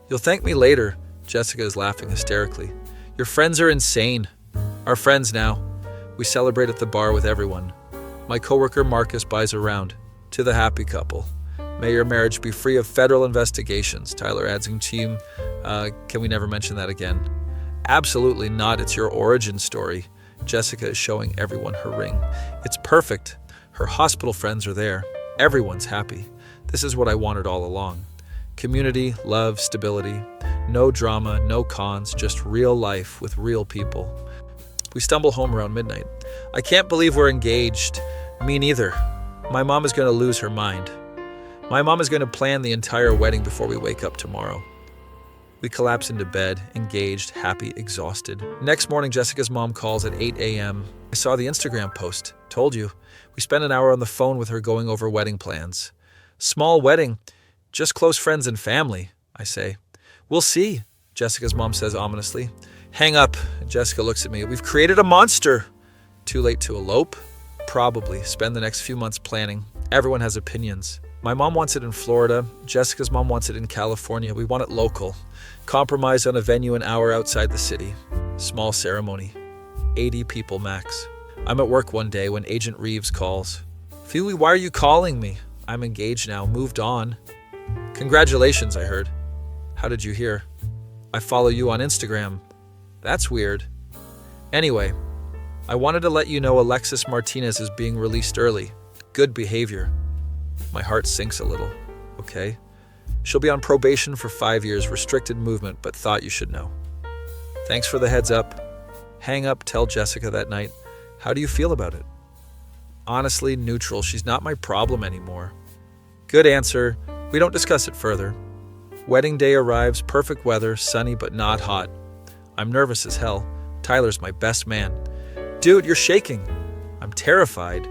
You'll thank me later. Jessica is laughing hysterically. Your friends are insane. Our friends now. We celebrate at the bar with everyone. My coworker Marcus buys a round. To the happy couple. May your marriage be free of federal investigations. Tyler adds in team. Can we never mention that again? Absolutely not. It's your origin story. Jessica is showing everyone her ring. It's perfect. Her hospital friends are there. Everyone's happy. This is what I wanted all along. Community, love, stability. No drama, no cons, just real life with real people. We stumble home around midnight. I can't believe we're engaged. Me neither. My mom is going to lose her mind. My mom is going to plan the entire wedding before we wake up tomorrow. We collapse into bed, engaged, happy, exhausted. Next morning, Jessica's mom calls at 8 a.m. I saw the Instagram post. Told you. We spent an hour on the phone with her going over wedding plans. Small wedding, just close friends and family, I say. We'll see, Jessica's mom says ominously. Hang up. Jessica looks at me. We've created a monster. Too late to elope? Probably. Spend the next few months planning. Everyone has opinions. My mom wants it in Florida. Jessica's mom wants it in California. We want it local. Compromise on a venue an hour outside the city. Small ceremony. 80 people max. I'm at work one day when Agent Reeves calls. Phoebe, why are you calling me? I'm engaged now. Moved on. Congratulations, I heard. How did you hear? I follow you on Instagram. That's weird. Anyway, I wanted to let you know Alexis Martinez is being released early. Good behavior. My heart sinks a little. Okay. She'll be on probation for 5 years, restricted movement, but thought you should know. Thanks for the heads up. Hang up, tell Jessica that night. How do you feel about it? Honestly, neutral. She's not my problem anymore. Good answer. We don't discuss it further. Wedding day arrives, perfect weather, sunny but not hot. I'm nervous as hell. Tyler's my best man. Dude, you're shaking. I'm terrified.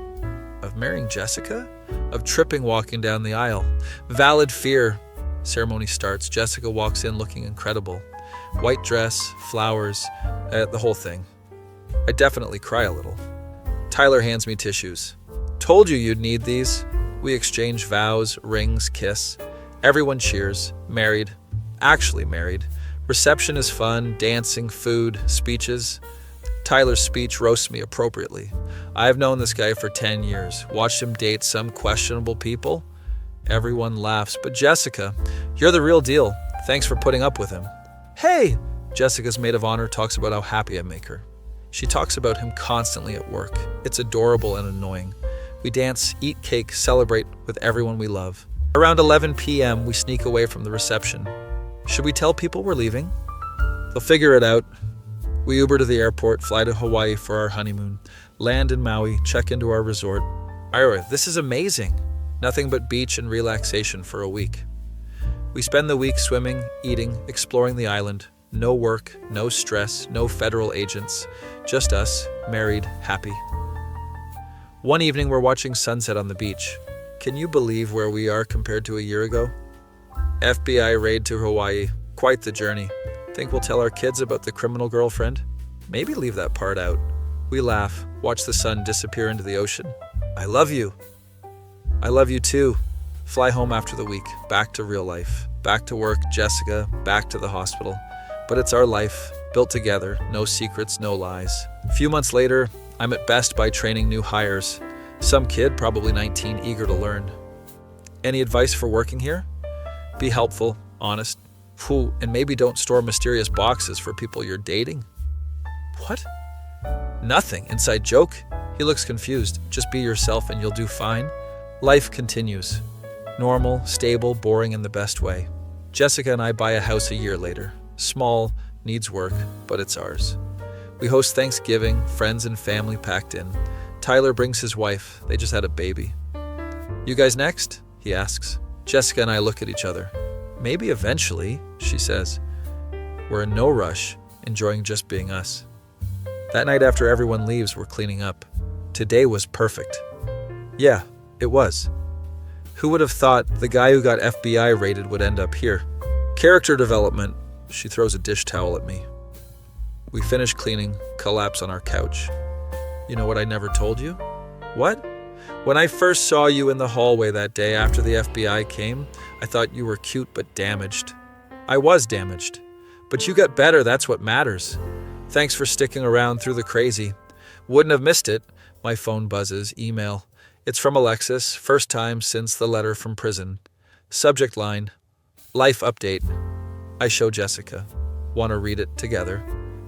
Of marrying Jessica? Of tripping walking down the aisle. Valid fear. Ceremony starts. Jessica walks in looking incredible. White dress, flowers, the whole thing. I definitely cry a little. Tyler hands me tissues. Told you you'd need these. We exchange vows, rings, kiss. Everyone cheers. Married. Actually married. Reception is fun, dancing, food, speeches. Tyler's speech roasts me appropriately. I've known this guy for 10 years, watched him date some questionable people. Everyone laughs, but Jessica, you're the real deal. Thanks for putting up with him. Hey! Jessica's maid of honor talks about how happy I make her. She talks about him constantly at work. It's adorable and annoying. We dance, eat cake, celebrate with everyone we love. Around 11 p.m., we sneak away from the reception. Should we tell people we're leaving? They'll figure it out. We Uber to the airport, fly to Hawaii for our honeymoon, land in Maui, check into our resort. Ira, this is amazing. Nothing but beach and relaxation for a week. We spend the week swimming, eating, exploring the island. No work, no stress, no federal agents. Just us, married, happy. One evening, we're watching sunset on the beach. Can you believe where we are compared to a year ago? FBI raid to Hawaii. Quite the journey. Think we'll tell our kids about the criminal girlfriend? Maybe leave that part out. We laugh, watch the sun disappear into the ocean. I love you. I love you too. Fly home after the week, back to real life. Back to work, Jessica, back to the hospital. But it's our life, built together, no secrets, no lies. A few months later, I'm at Best Buy training new hires. Some kid, probably 19, eager to learn. Any advice for working here? Be helpful, honest, and maybe don't store mysterious boxes for people you're dating. What? Nothing. Inside joke? He looks confused. Just be yourself and you'll do fine. Life continues. Normal, stable, boring in the best way. Jessica and I buy a house a year later. Small, needs work, but it's ours. We host Thanksgiving, friends and family packed in. Tyler brings his wife. They just had a baby. You guys next? He asks. Jessica and I look at each other. Maybe eventually, she says. We're in no rush, enjoying just being us. That night after everyone leaves, we're cleaning up. Today was perfect. Yeah, it was. Who would have thought the guy who got FBI rated would end up here? Character development. She throws a dish towel at me. We finish cleaning, collapse on our couch. You know what I never told you? What? When I first saw you in the hallway that day after the FBI came, I thought you were cute but damaged. I was damaged. But you got better, that's what matters. Thanks for sticking around through the crazy. Wouldn't have missed it. My phone buzzes, email. It's from Alexis, first time since the letter from prison. Subject line, life update. I show Jessica. Want to read it together?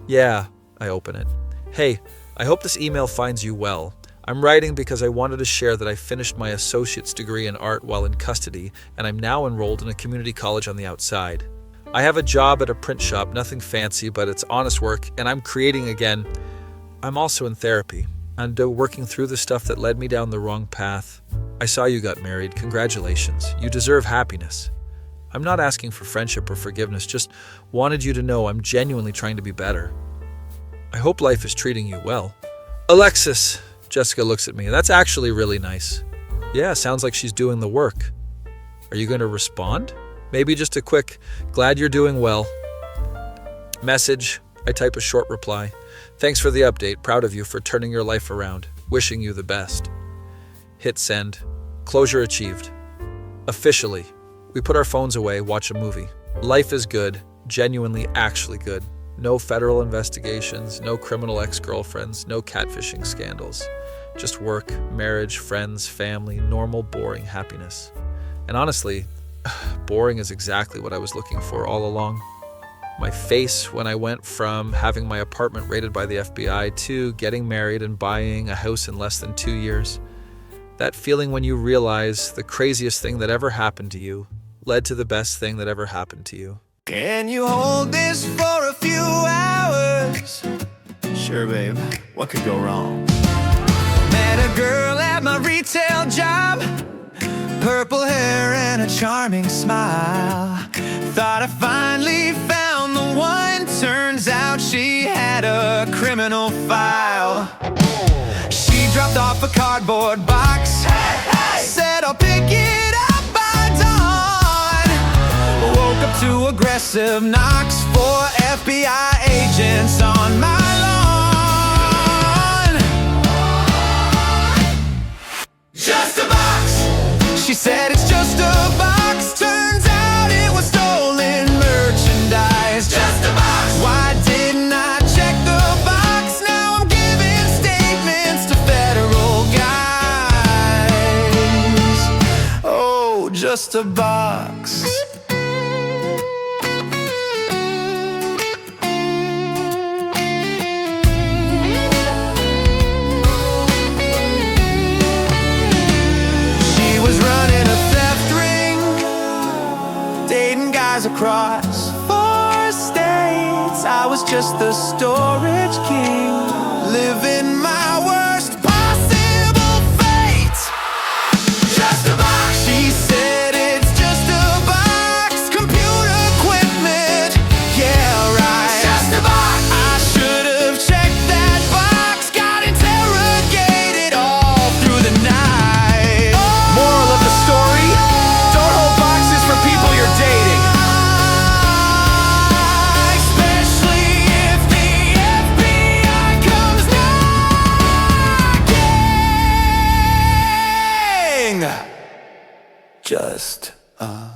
Yeah, I open it. Hey, I hope this email finds you well. I'm writing because I wanted to share that I finished my associate's degree in art while in custody, and I'm now enrolled in a community college on the outside. I have a job at a print shop, nothing fancy, but it's honest work, and I'm creating again. I'm also in therapy, and working through the stuff that led me down the wrong path. I saw you got married. Congratulations. You deserve happiness. I'm not asking for friendship or forgiveness, just wanted you to know I'm genuinely trying to be better. I hope life is treating you well. Alexis, Jessica looks at me. That's actually really nice. Yeah, sounds like she's doing the work. Are you going to respond? Maybe just a quick, glad you're doing well. Message. I type a short reply. Thanks for the update. Proud of you for turning your life around. Wishing you the best. Hit send. Closure achieved. Officially. We put our phones away, watch a movie. Life is good. Genuinely, actually good. No federal investigations, no criminal ex-girlfriends, no catfishing scandals. Just work, marriage, friends, family, normal, boring happiness. And honestly, boring is exactly what I was looking for all along. My face when I went from having my apartment raided by the FBI to getting married and buying a house in less than 2 years. That feeling when you realize the craziest thing that ever happened to you led to the best thing that ever happened to you. Can you hold this for a few hours? Sure, babe. What could go wrong? Met a girl at my retail job. Purple hair and a charming smile. Thought I finally found the one. Turns out she had a criminal file. She dropped off a cardboard box. Said I'll pick it up by dawn. Woke up to aggressive knocks. 4 FBI agents on my lawn. Just a box. She said it's just a box. Turns out it was stolen merchandise. Just a box. Why didn't I check the box? Now I'm giving statements to federal guys. Oh, just a box. Across 4 states, I was just the storage king, living my worst possible fate. Just a box. She said it's just a box. Computer equipment, yeah, right. Just a box. I should have checked that box. Got interrogated all through the night. Moral of the story: don't hold boxes for people you're dating. just a